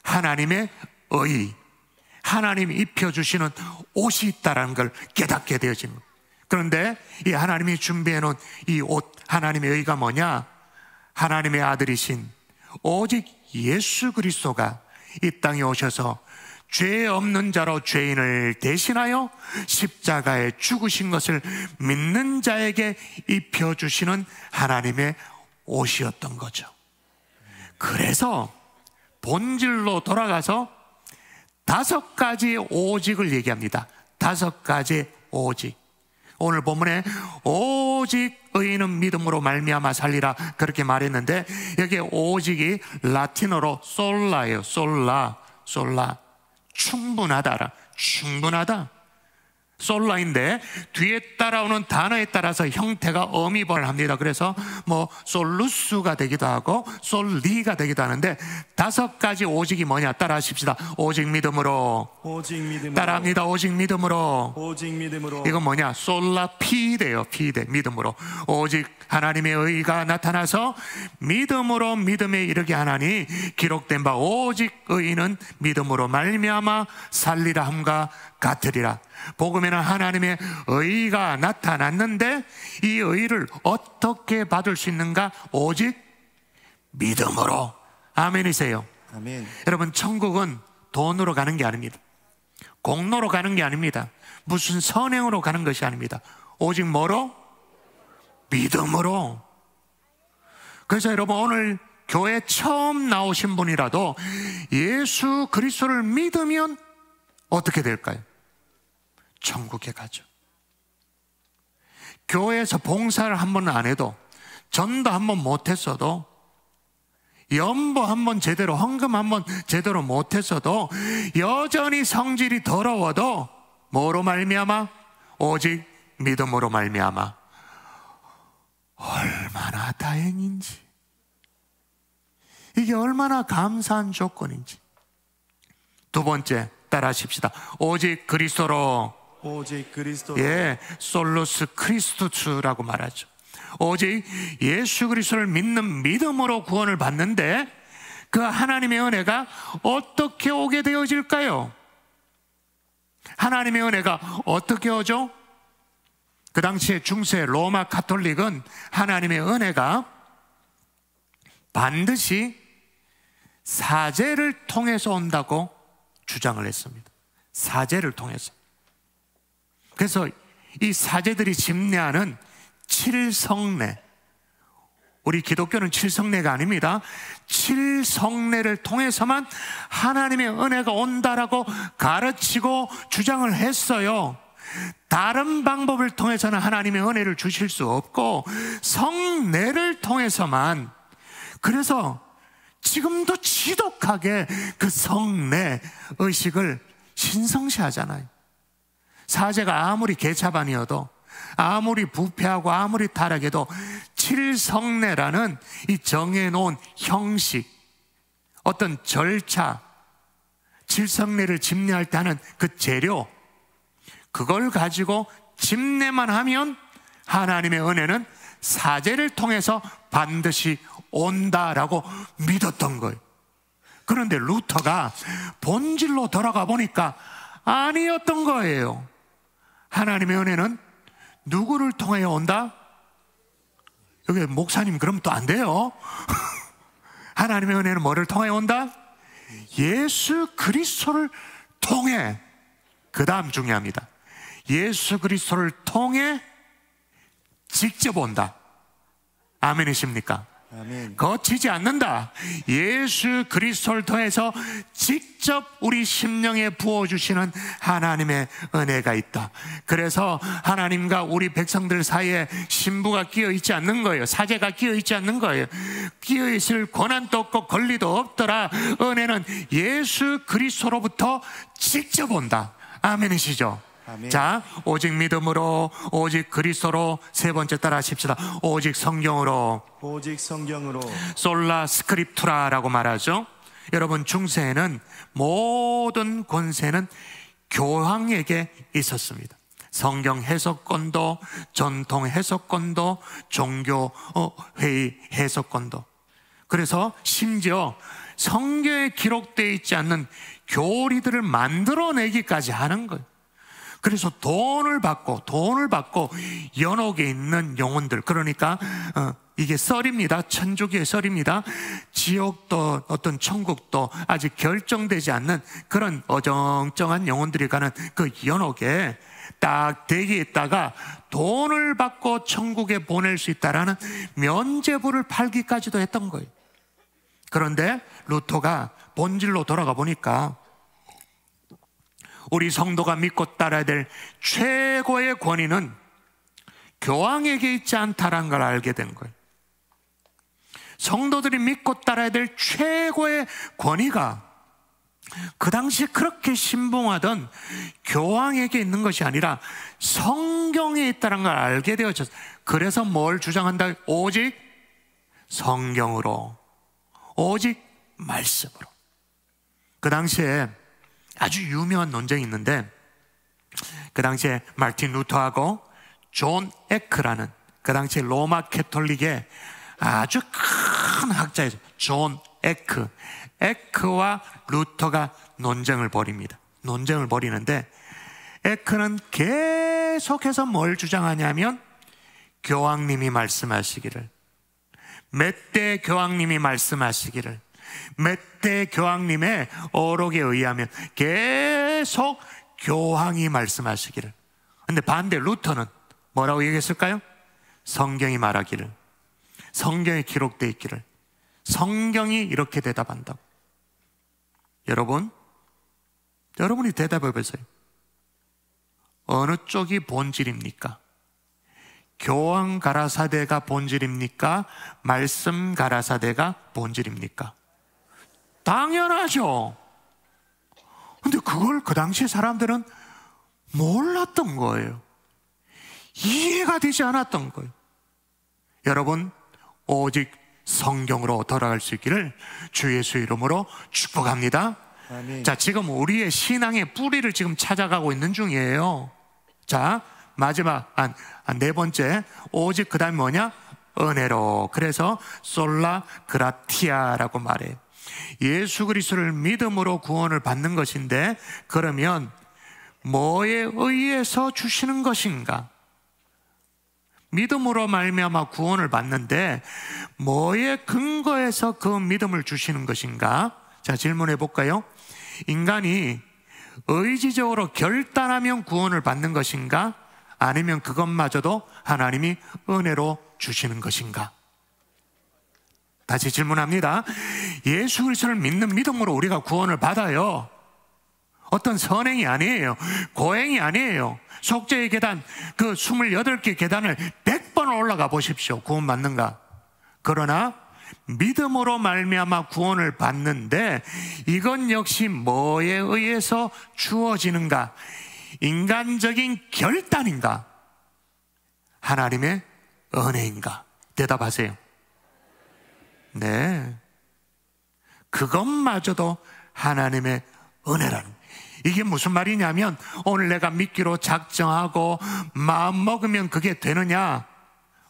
하나님의 의, 하나님이 입혀주시는 옷이 있다는 걸 깨닫게 되어지는 거예요. 그런데 이 하나님이 준비해 놓은 이 옷, 하나님의 의가 뭐냐? 하나님의 아들이신 오직 예수 그리스도가 이 땅에 오셔서 죄 없는 자로 죄인을 대신하여 십자가에 죽으신 것을 믿는 자에게 입혀주시는 하나님의 옷이었던 거죠. 그래서 본질로 돌아가서 5가지 오직을 얘기합니다. 5가지 오직. 오늘 본문에 오직 의인은 믿음으로 말미암아 살리라 그렇게 말했는데, 여기에 오직이 라틴어로 솔라예요. 솔라. 충분하다라. 충분하다. 솔라인데 뒤에 따라오는 단어에 따라서 형태가 어미벌 합니다. 그래서 뭐 솔루스가 되기도 하고 솔리가 되기도 하는데 5가지 오직이 뭐냐? 따라 하십시다. 오직 믿음으로. 오직 믿음으로. 따라합니다. 오직 믿음으로. 오직 믿음으로. 이건 뭐냐? 솔라 피데요. 피데. 믿음으로. 오직 하나님의 의가 나타나서 믿음으로 믿음에 이르게 하나니 기록된 바 오직 의인은 믿음으로 말미암아 살리라 함과 같으리라. 복음에는 하나님의 의가 나타났는데 이 의를 어떻게 받을 수 있는가? 오직 믿음으로. 아멘이세요. 아멘. 여러분, 천국은 돈으로 가는 게 아닙니다. 공로로 가는 게 아닙니다. 무슨 선행으로 가는 것이 아닙니다. 오직 뭐로? 믿음으로. 그래서 여러분, 오늘 교회 처음 나오신 분이라도 예수 그리스도를 믿으면 어떻게 될까요? 천국에 가죠. 교회에서 봉사를 한 번 안 해도, 전도 한 번 못했어도, 연보 한 번 제대로, 헌금 한 번 제대로 못했어도 여전히 성질이 더러워도 뭐로 말미암아? 오직 믿음으로 말미암아. 얼마나 다행인지, 이게 얼마나 감사한 조건인지. 두 번째, 따라 하십시다. 오직 그리스도로. 오직 그리스도. 예, 솔루스 크리스투스라고 말하죠. 오직 예수 그리스도를 믿는 믿음으로 구원을 받는데 그 하나님의 은혜가 어떻게 오게 되어질까요? 하나님의 은혜가 어떻게 오죠? 그 당시에 중세 로마 가톨릭은 하나님의 은혜가 반드시 사제를 통해서 온다고 주장을 했습니다. 사제를 통해서. 그래서 이 사제들이 집례하는 7성례, 우리 기독교는 7성례가 아닙니다. 7성례를 통해서만 하나님의 은혜가 온다라고 가르치고 주장을 했어요. 다른 방법을 통해서는 하나님의 은혜를 주실 수 없고 성례를 통해서만. 그래서 지금도 지독하게 그 성례 의식을 신성시하잖아요. 사제가 아무리 개차반이어도, 아무리 부패하고 아무리 타락해도 7성례라는 이 정해놓은 형식, 어떤 절차, 7성례를 집례할 때 하는 그 재료, 그걸 가지고 집례만 하면 하나님의 은혜는 사제를 통해서 반드시 온다라고 믿었던 거예요. 그런데 루터가 본질로 돌아가 보니까 아니었던 거예요. 하나님의 은혜는 누구를 통해 온다? 여기 목사님 그럼 또 안 돼요. 하나님의 은혜는 뭐를 통해 온다? 예수 그리스도를 통해. 그 다음 중요합니다. 예수 그리스도를 통해 직접 온다. 아멘이십니까? 아멘. 거치지 않는다. 예수 그리스도를 통해서 직접 우리 심령에 부어주시는 하나님의 은혜가 있다. 그래서 하나님과 우리 백성들 사이에 신부가 끼어있지 않는 거예요. 사제가 끼어있지 않는 거예요. 끼어있을 권한도 없고 권리도 없더라. 은혜는 예수 그리스도로부터 직접 온다. 아멘이시죠? 아멘. 자, 오직 믿음으로, 오직 그리스도로. 세 번째 따라 하십시다. 오직 성경으로. 오직 성경으로. 솔라 스크립투라라고 말하죠. 여러분, 중세에는 모든 권세는 교황에게 있었습니다. 성경 해석권도, 전통 해석권도, 종교 회의 해석권도. 그래서 심지어 성경에 기록되어 있지 않는 교리들을 만들어내기까지 하는 거예요. 그래서 돈을 받고 연옥에 있는 영혼들, 그러니까 이게 썰입니다. 천주교의 썰입니다. 지옥도 어떤 천국도 아직 결정되지 않는 그런 어정쩡한 영혼들이 가는 그 연옥에 딱 대기했다가 돈을 받고 천국에 보낼 수 있다라는 면죄부를 팔기까지도 했던 거예요. 그런데 루터가 본질로 돌아가 보니까 우리 성도가 믿고 따라야 될 최고의 권위는 교황에게 있지 않다라는 걸 알게 된 거예요. 성도들이 믿고 따라야 될 최고의 권위가 그 당시에 그렇게 신봉하던 교황에게 있는 것이 아니라 성경에 있다는 걸 알게 되어졌어요. 그래서 뭘 주장한다? 오직 성경으로, 오직 말씀으로. 그 당시에 아주 유명한 논쟁이 있는데, 그 당시에 마틴 루터하고 존 에크라는 그 당시 로마 캐톨릭의 아주 큰 학자였어요. 존 에크. 에크와 루터가 논쟁을 벌입니다. 논쟁을 벌이는데, 에크는 계속해서 뭘 주장하냐면 교황님이 말씀하시기를, 몇 대 교황님이 말씀하시기를, 몇 대 교황님의 어록에 의하면 계속 교황이 말씀하시기를. 근데 반대 루터는 뭐라고 얘기했을까요? 성경이 말하기를, 성경에 기록되어 있기를, 성경이 이렇게 대답한다고. 여러분이 대답해 보세요. 어느 쪽이 본질입니까? 교황 가라사대가 본질입니까? 말씀 가라사대가 본질입니까? 당연하죠. 근데 그걸 그 당시 사람들은 몰랐던 거예요. 이해가 되지 않았던 거예요. 여러분, 오직 성경으로 돌아갈 수 있기를 주 예수 이름으로 축복합니다. 아멘. 자, 지금 우리의 신앙의 뿌리를 지금 찾아가고 있는 중이에요. 자, 마지막 네 번째, 오직 그 다음에 뭐냐? 은혜로. 그래서 솔라 그라티아라고 말해요. 예수 그리스도를 믿음으로 구원을 받는 것인데, 그러면 뭐에 의해서 주시는 것인가? 믿음으로 말미암아 구원을 받는데 뭐에 근거해서 그 믿음을 주시는 것인가? 자, 질문해 볼까요? 인간이 의지적으로 결단하면 구원을 받는 것인가? 아니면 그것마저도 하나님이 은혜로 주시는 것인가? 다시 질문합니다. 예수 그리스도를 믿는 믿음으로 우리가 구원을 받아요. 어떤 선행이 아니에요. 고행이 아니에요. 속죄의 계단, 그 28개 계단을 100번 올라가 보십시오. 구원 받는가? 그러나 믿음으로 말미암아 구원을 받는데 이건 역시 뭐에 의해서 주어지는가? 인간적인 결단인가? 하나님의 은혜인가? 대답하세요. 네, 그것마저도 하나님의 은혜라는. 이게 무슨 말이냐면, 오늘 내가 믿기로 작정하고 마음 먹으면 그게 되느냐?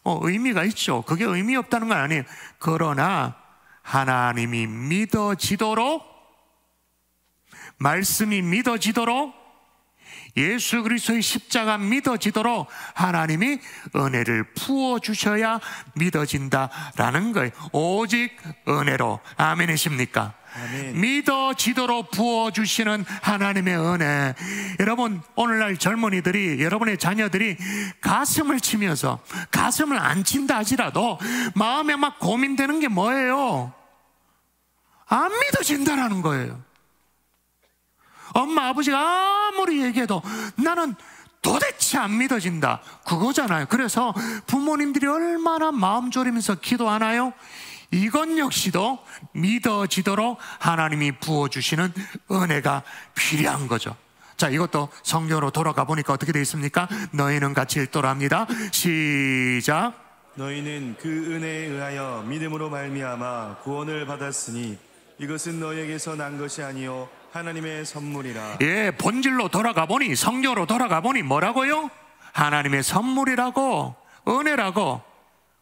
의미가 있죠. 그게 의미 없다는 건 아니에요. 그러나 하나님이 믿어지도록, 말씀이 믿어지도록, 예수 그리스도의 십자가 믿어지도록 하나님이 은혜를 부어주셔야 믿어진다라는 거예요. 오직 은혜로. 아멘이십니까? 아멘. 믿어지도록 부어주시는 하나님의 은혜. 여러분, 오늘날 젊은이들이, 여러분의 자녀들이 가슴을 치면서, 가슴을 안 친다 하지라도 마음에 막 고민되는 게 뭐예요? 안 믿어진다라는 거예요. 엄마 아버지가 아무리 얘기해도 나는 도대체 안 믿어진다, 그거잖아요. 그래서 부모님들이 얼마나 마음 졸이면서 기도하나요? 이건 역시도 믿어지도록 하나님이 부어주시는 은혜가 필요한 거죠. 자, 이것도 성경으로 돌아가 보니까 어떻게 되어 있습니까? 너희는 같이 읽도록 합니다. 시작. 너희는 그 은혜에 의하여 믿음으로 말미암아 구원을 받았으니 이것은 너희에게서 난 것이 아니요 하나님의 선물이라. 예, 본질로 돌아가 보니, 성경으로 돌아가 보니 뭐라고요? 하나님의 선물이라고, 은혜라고.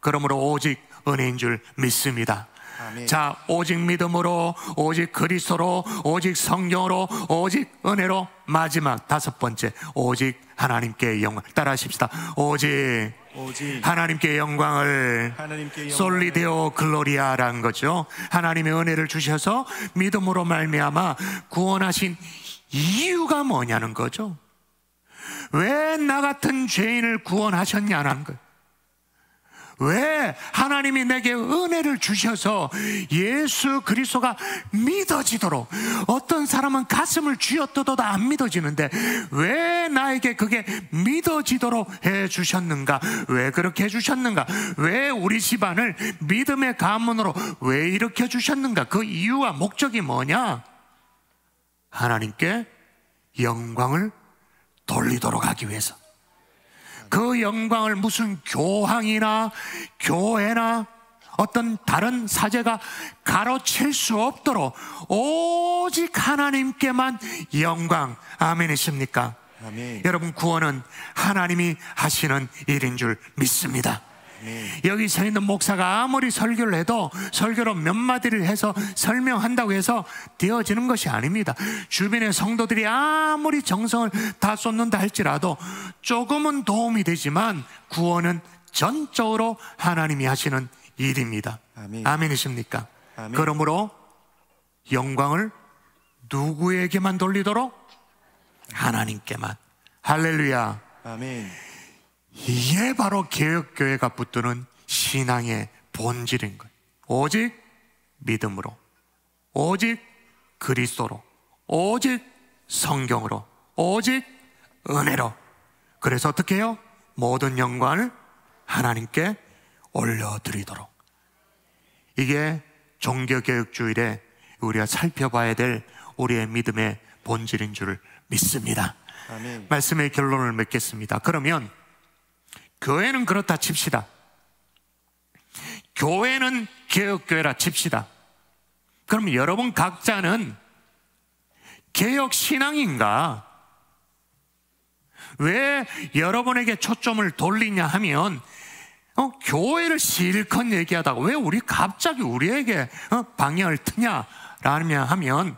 그러므로 오직 은혜인 줄 믿습니다. 아멘. 자, 오직 믿음으로, 오직 그리스도로, 오직 성경으로, 오직 은혜로. 마지막 다섯 번째, 오직 하나님께 영광. 따라하십시다. 오직 하나님께 영광을, 솔리데오 글로리아라는 거죠. 하나님의 은혜를 주셔서 믿음으로 말미암아 구원하신 이유가 뭐냐는 거죠. 왜 나 같은 죄인을 구원하셨냐는 거예요. 왜 하나님이 내게 은혜를 주셔서 예수 그리스도가 믿어지도록, 어떤 사람은 가슴을 쥐어뜯어도 안 믿어지는데 왜 나에게 그게 믿어지도록 해주셨는가? 왜 그렇게 해주셨는가? 왜 우리 집안을 믿음의 가문으로 왜 일으켜 주셨는가? 그 이유와 목적이 뭐냐? 하나님께 영광을 돌리도록 하기 위해서. 그 영광을 무슨 교황이나 교회나 어떤 다른 사제가 가로챌 수 없도록 오직 하나님께만 영광. 아멘이십니까? 아멘. 여러분, 구원은 하나님이 하시는 일인 줄 믿습니다. 여기 서 있는 목사가 아무리 설교를 해도 설교로 몇 마디를 해서 설명한다고 해서 되어지는 것이 아닙니다. 주변의 성도들이 아무리 정성을 다 쏟는다 할지라도 조금은 도움이 되지만 구원은 전적으로 하나님이 하시는 일입니다. 아멘. 아멘이십니까? 아멘. 그러므로 영광을 누구에게만 돌리도록? 하나님께만. 할렐루야. 아멘. 이게 바로 개혁교회가 붙드는 신앙의 본질인 거예요. 오직 믿음으로, 오직 그리스도로, 오직 성경으로, 오직 은혜로. 그래서 어떻게 해요? 모든 영광을 하나님께 올려드리도록. 이게 종교개혁주일에 우리가 살펴봐야 될 우리의 믿음의 본질인 줄 믿습니다. 아멘. 말씀의 결론을 맺겠습니다. 그러면 교회는 그렇다 칩시다. 교회는 개혁교회라 칩시다. 그럼 여러분 각자는 개혁신앙인가? 왜 여러분에게 초점을 돌리냐 하면 교회를 실컷 얘기하다가 왜 갑자기 우리에게 방향을 트냐라며 하면,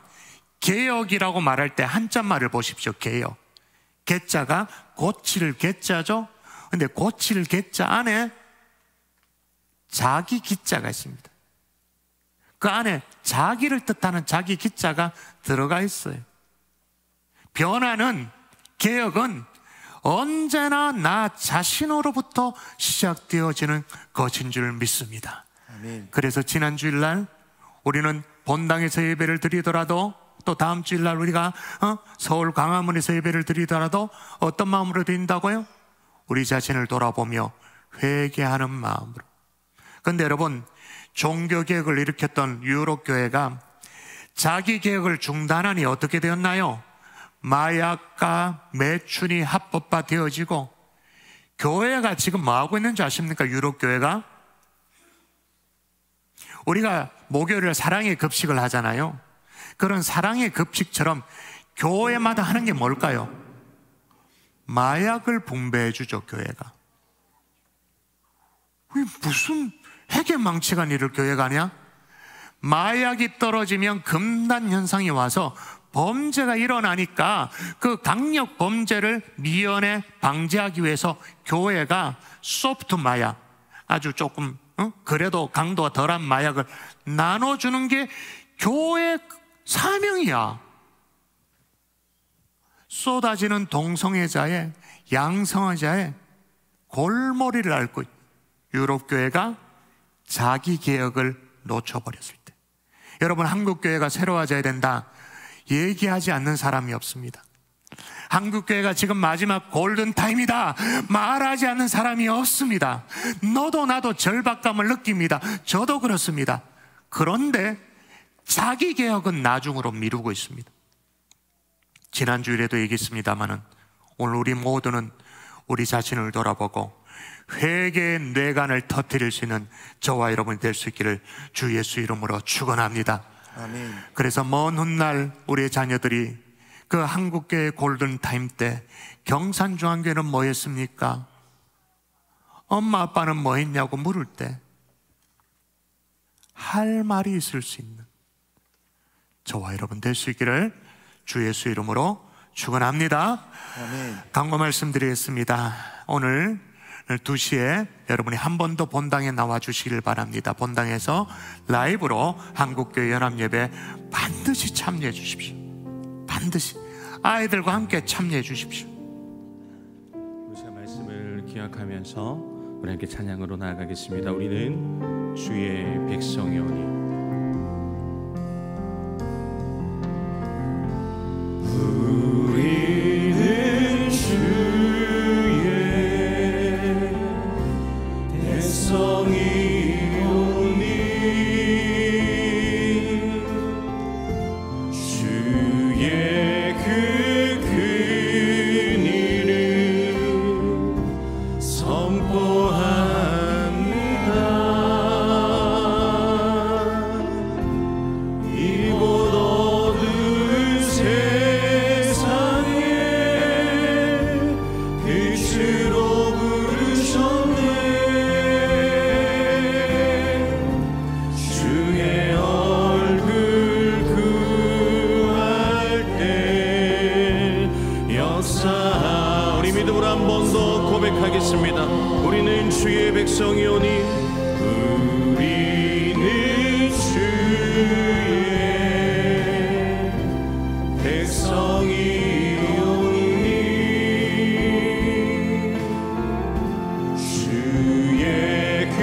개혁이라고 말할 때 한자말을 보십시오. 개혁. 개자가 고칠 개자죠. 근데 고칠 개자 안에 자기 기자가 있습니다. 그 안에 자기를 뜻하는 자기 기자가 들어가 있어요. 변화는, 개혁은 언제나 나 자신으로부터 시작되어지는 것인 줄 믿습니다. 아멘. 그래서 지난 주일날 우리는 본당에서 예배를 드리더라도, 또 다음 주일날 우리가 서울 광화문에서 예배를 드리더라도 어떤 마음으로 드린다고요? 우리 자신을 돌아보며 회개하는 마음으로. 그런데 여러분, 종교개혁을 일으켰던 유럽교회가 자기 개혁을 중단하니 어떻게 되었나요? 마약과 매춘이 합법화되어지고, 교회가 지금 뭐하고 있는지 아십니까? 유럽교회가 우리가 목요일에 사랑의 급식을 하잖아요. 그런 사랑의 급식처럼 교회마다 하는 게 뭘까요? 마약을 분배해 주죠. 교회가. 무슨 회계망치가 일을 교회가 하냐? 마약이 떨어지면 금단 현상이 와서 범죄가 일어나니까 그 강력 범죄를 미연에 방지하기 위해서 교회가 소프트 마약, 아주 조금 그래도 강도가 덜한 마약을 나눠주는 게 교회 사명이야. 쏟아지는 동성애자의, 양성애자의 골머리를 앓고 유럽교회가 자기 개혁을 놓쳐버렸을 때, 여러분, 한국교회가 새로워져야 된다 얘기하지 않는 사람이 없습니다. 한국교회가 지금 마지막 골든타임이다 말하지 않는 사람이 없습니다. 너도 나도 절박감을 느낍니다. 저도 그렇습니다. 그런데 자기 개혁은 나중으로 미루고 있습니다. 지난주일에도 얘기했습니다마는 오늘 우리 모두는 우리 자신을 돌아보고 회개의 뇌관을 터뜨릴 수 있는 저와 여러분이 될 수 있기를 주 예수 이름으로 축원합니다. 아멘. 그래서 먼 훗날 우리의 자녀들이 그 한국교회 골든타임 때 경산중앙교회는 뭐 했습니까? 엄마 아빠는 뭐 했냐고 물을 때 할 말이 있을 수 있는 저와 여러분 될 수 있기를 주 예수 이름으로 축원합니다. 아멘. 강고 말씀드리겠습니다. 오늘 2시에 여러분이 한 번 더 본당에 나와 주시길 바랍니다. 본당에서 라이브로 한국교회 연합예배 반드시 참여해 주십시오. 반드시 아이들과 함께 참여해 주십시오. 우리 새 말씀을 기억하면서 우리 함께 찬양으로 나아가겠습니다. 우리는 주의 백성이오니. 우리는 주의 백성이오니 주의 백성이오니 우리는 주의 백성이오니 주의 그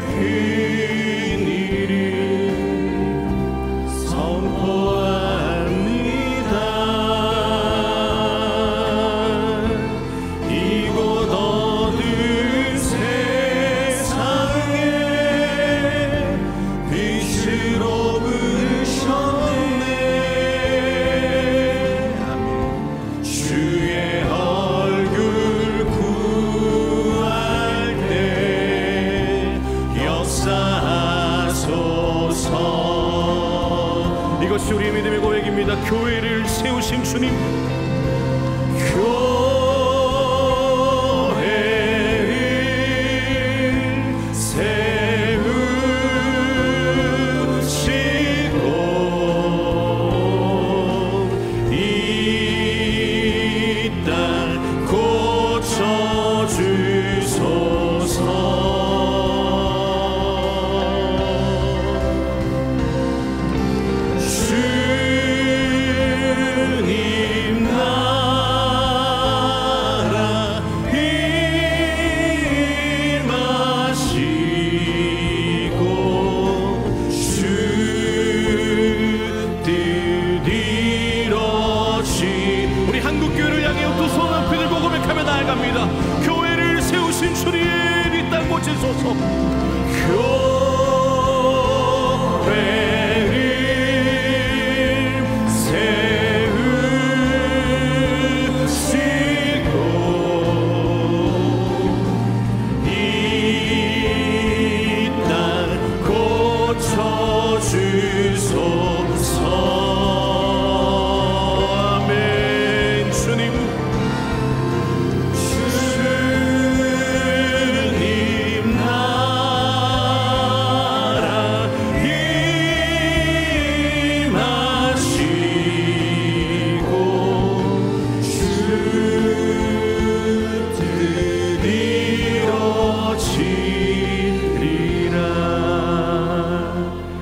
큰 일을 선포합니다. 이곳 어두운 세상에 빛으로 부르셨네. 주의 얼굴 구할 때 역사하소서. 이것이 우리의 믿음의 고백입니다. 교회를 세우신 주님, 교회를 세우시고 이 땅 고쳐주소서. 주님 나라 임하시고 주 뜻 이루어지. 우리 한국교회를 향해 두 손 앞에 들고 고백하며 나아갑니다. 교회를 세우신 주님, 이 땅 고치소서. 교회를 세우시고 이 땅 고쳐주소서. 아멘. 주님, 주님 나라 임하시고 주 뜻 이루어지리라.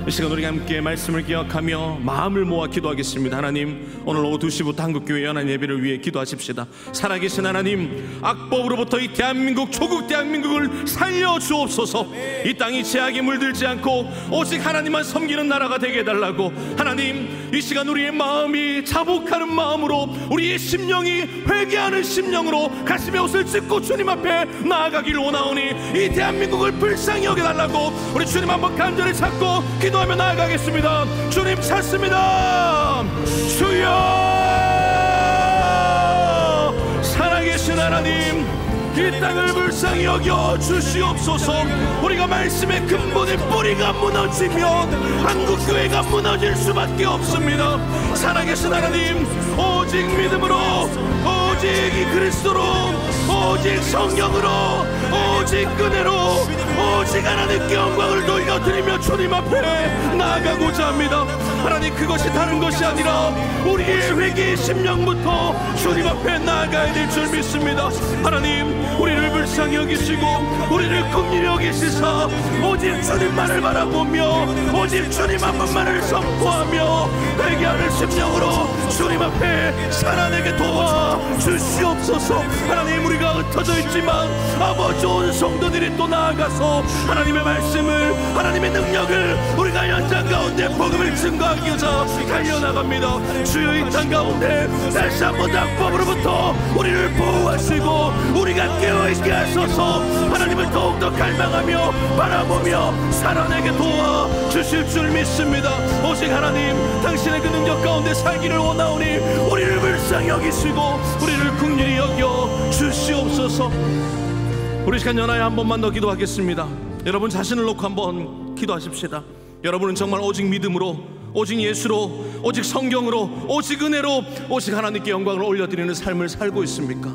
이 시간 우리가 함께 말씀을 기억하며 마음을 모아 기도하겠습니다. 하나님, 오늘 오후 2시부터 한국교회 연한 예배를 위해 기도하십시다. 살아계신 하나님, 악법으로부터 이 대한민국, 조국 대한민국을 살려주옵소서. 이 땅이 죄악에 물들지 않고 오직 하나님만 섬기는 나라가 되게 해달라고. 하나님, 이 시간 우리의 마음이 자복하는 마음으로, 우리의 심령이 회개하는 심령으로 가슴에 옷을 찢고 주님 앞에 나아가기를 원하오니 이 대한민국을 불쌍히 여겨달라고 우리 주님 한번 간절히 찾고 기도하며 나아가겠습니다. 주님 찾습니다. 주여, 살아계신 하나님, 이 땅을 불쌍히 여겨 주시옵소서. 우리가 말씀의 근본의 뿌리가 무너지면 한국교회가 무너질 수밖에 없습니다. 살아계신 하나님, 오직 믿음으로, 오직 이 그리스도로, 오직 성령으로, 오직 은혜로, 오직 하나님께 영광을 돌려드리며 주님 앞에 나아가고자 합니다. 하나님, 그것이 다른 것이 아니라 우리의 회개의 심령부터 주님 앞에 나아가야 될 줄 믿습니다. 하나님, 우리를 불쌍히 여기시고 우리를 긍휼히 여기시사 오직 주님만을 바라보며 오직 주님 한 분만을 선포하며 회개하는 심령으로 주님 앞에 살아내게 도와 주시옵소서. 하나님, 우리가 흩어져 있지만 아버지 온 성도들이 또 나아가서 하나님의 말씀을, 하나님의 능력을 우리가 현장 가운데 복음을 증거하기 위해서 달려나갑니다. 주여, 이 땅 가운데 다시 한번 악법으로부터 우리를 보호하시고 우리가 깨어있게 하소서. 하나님을 더욱더 갈망하며 바라보며 살아내게 도와 주실 줄 믿습니다. 오직 하나님, 당신의 그 능력 가운데 살기를 원하오니 우리를 불쌍히 여기시고 우리를 긍휼히 여겨 주시옵소서. 우리 시간 연하여 한 번만 더 기도하겠습니다. 여러분 자신을 놓고 한번 기도하십시다. 여러분은 정말 오직 믿음으로, 오직 예수로, 오직 성경으로, 오직 은혜로, 오직 하나님께 영광을 올려드리는 삶을 살고 있습니까?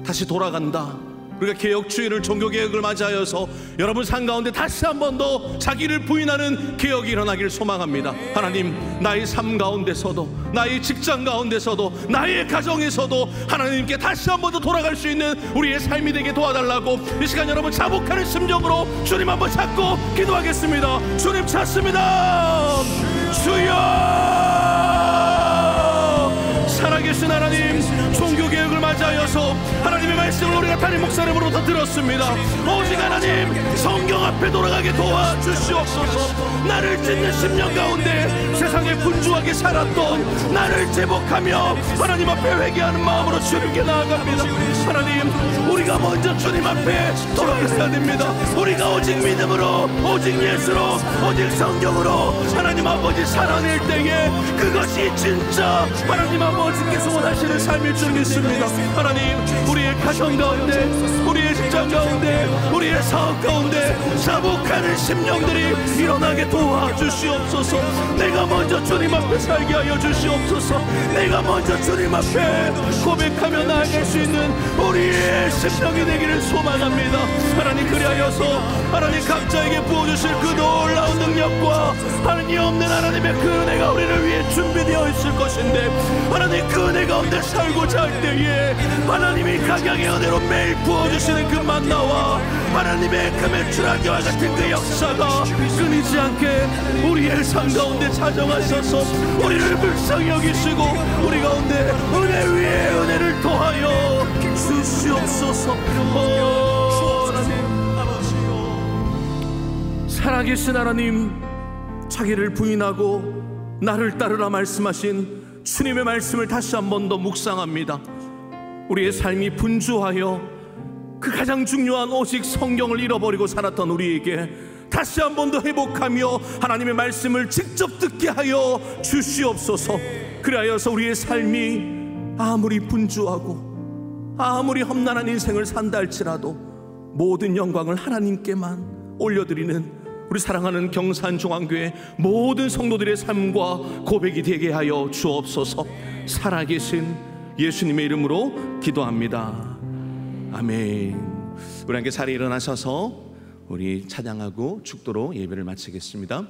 다시 돌아간다, 우리가 개혁주의를, 종교개혁을 맞이하여서 여러분 삶 가운데 다시 한 번 더 자기를 부인하는 개혁이 일어나기를 소망합니다. 하나님, 나의 삶 가운데서도, 나의 직장 가운데서도, 나의 가정에서도 하나님께 다시 한 번 더 돌아갈 수 있는 우리의 삶이 되게 도와달라고 이 시간 여러분 자복하는 심정으로 주님 한번 찾고 기도하겠습니다. 주님 찾습니다. 주여! 살아계신 하나님, 종교개혁을 맞이하여서 하나님의 말씀을 우리가 담임 목사님으로부터 들었습니다. 오직 하나님, 성경 앞에 돌아가게 도와주시옵소서. 나를 찢는 10년 가운데 세상에 분주하게 살았던 나를 제복하며 하나님 앞에 회개하는 마음으로 주님께 나아갑니다. 하나님, 우리가 먼저 주님 앞에 돌아가야 됩니다. 우리가 오직 믿음으로, 오직 예수로, 오직 성경으로 하나님 아버지 살아낼 때에 그것이 진짜 하나님 아버지께서 원하시는 삶일 줄 믿습니다. 하나님, 우리의 가정 가운데, 우리의 직장 가운데, 우리의 사업 가운데 자복하는 심령들이 일어나게 도와주시옵소서. 내가 먼저 주님 앞에 살게 하여 주시옵소서. 내가 먼저 주님 앞에 고백하며 나아갈 수 있는 우리의 심령이 되기를 소망합니다. 하나님, 그리하여서 하나님 각자에게 부어주실 그 놀라운 능력과 하나님 없는 하나님의 그 은혜가 우리를 위해 준비되어 있을 것인데, 하나님 그 은혜 가운데 살고자 할 때에 하나님이 각양의 은혜로 매일 부어주시는 그 만나와 하나님의 그 매출하기와 같은 그 역사가 끊이지 않게 우리의 삶 가운데 찾아가셔서 우리를 불쌍히 여기시고 우리 가운데 은혜 위에 은혜를 더하여 주시옵소서. 살아계신 하나님, 자기를 부인하고 나를 따르라 말씀하신 주님의 말씀을 다시 한 번 더 묵상합니다. 우리의 삶이 분주하여 그 가장 중요한 오직 성경을 잃어버리고 살았던 우리에게 다시 한 번 더 회복하며 하나님의 말씀을 직접 듣게 하여 주시옵소서. 그리하여서 우리의 삶이 아무리 분주하고 아무리 험난한 인생을 산다 할지라도 모든 영광을 하나님께만 올려드리는 우리 사랑하는 경산중앙교회 모든 성도들의 삶과 고백이 되게 하여 주옵소서. 살아계신 예수님의 이름으로 기도합니다. 아멘. 우리 함께 자리에 일어나셔서 우리 찬양하고 축도로 예배를 마치겠습니다.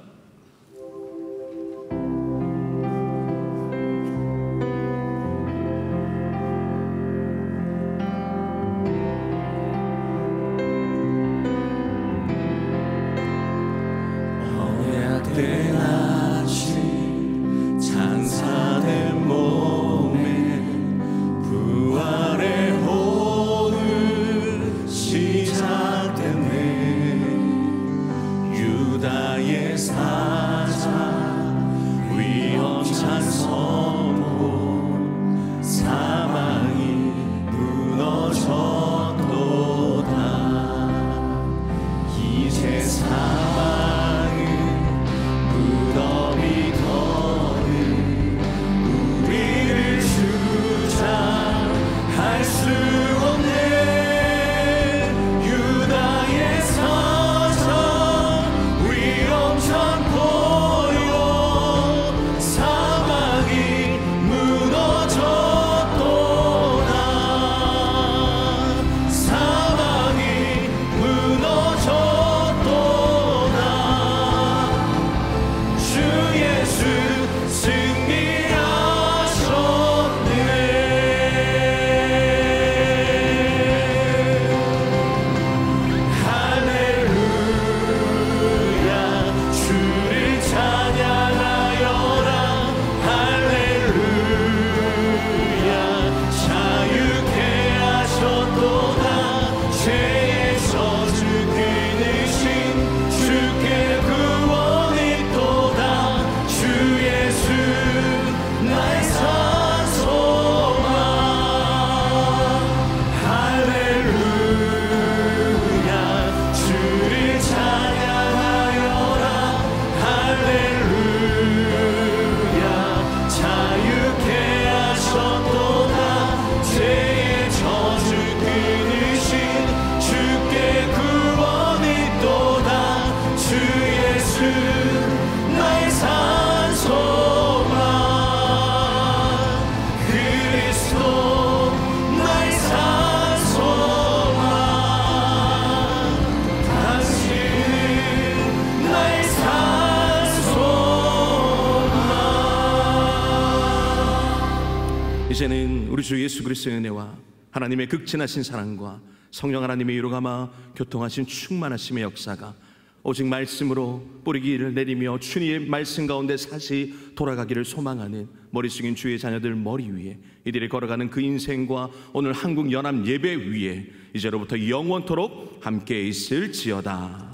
이제는 우리 주 예수 그리스도의 은혜와 하나님의 극진하신 사랑과 성령 하나님의 이로 감아 교통하신 충만하심의 역사가 오직 말씀으로 뿌리기를 내리며 주님의 말씀 가운데 사시 돌아가기를 소망하는 머리 숙인 주의 자녀들 머리 위에 이들이 걸어가는 그 인생과 오늘 한국 연합 예배 위에 이제로부터 영원토록 함께 있을지어다.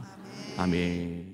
아멘.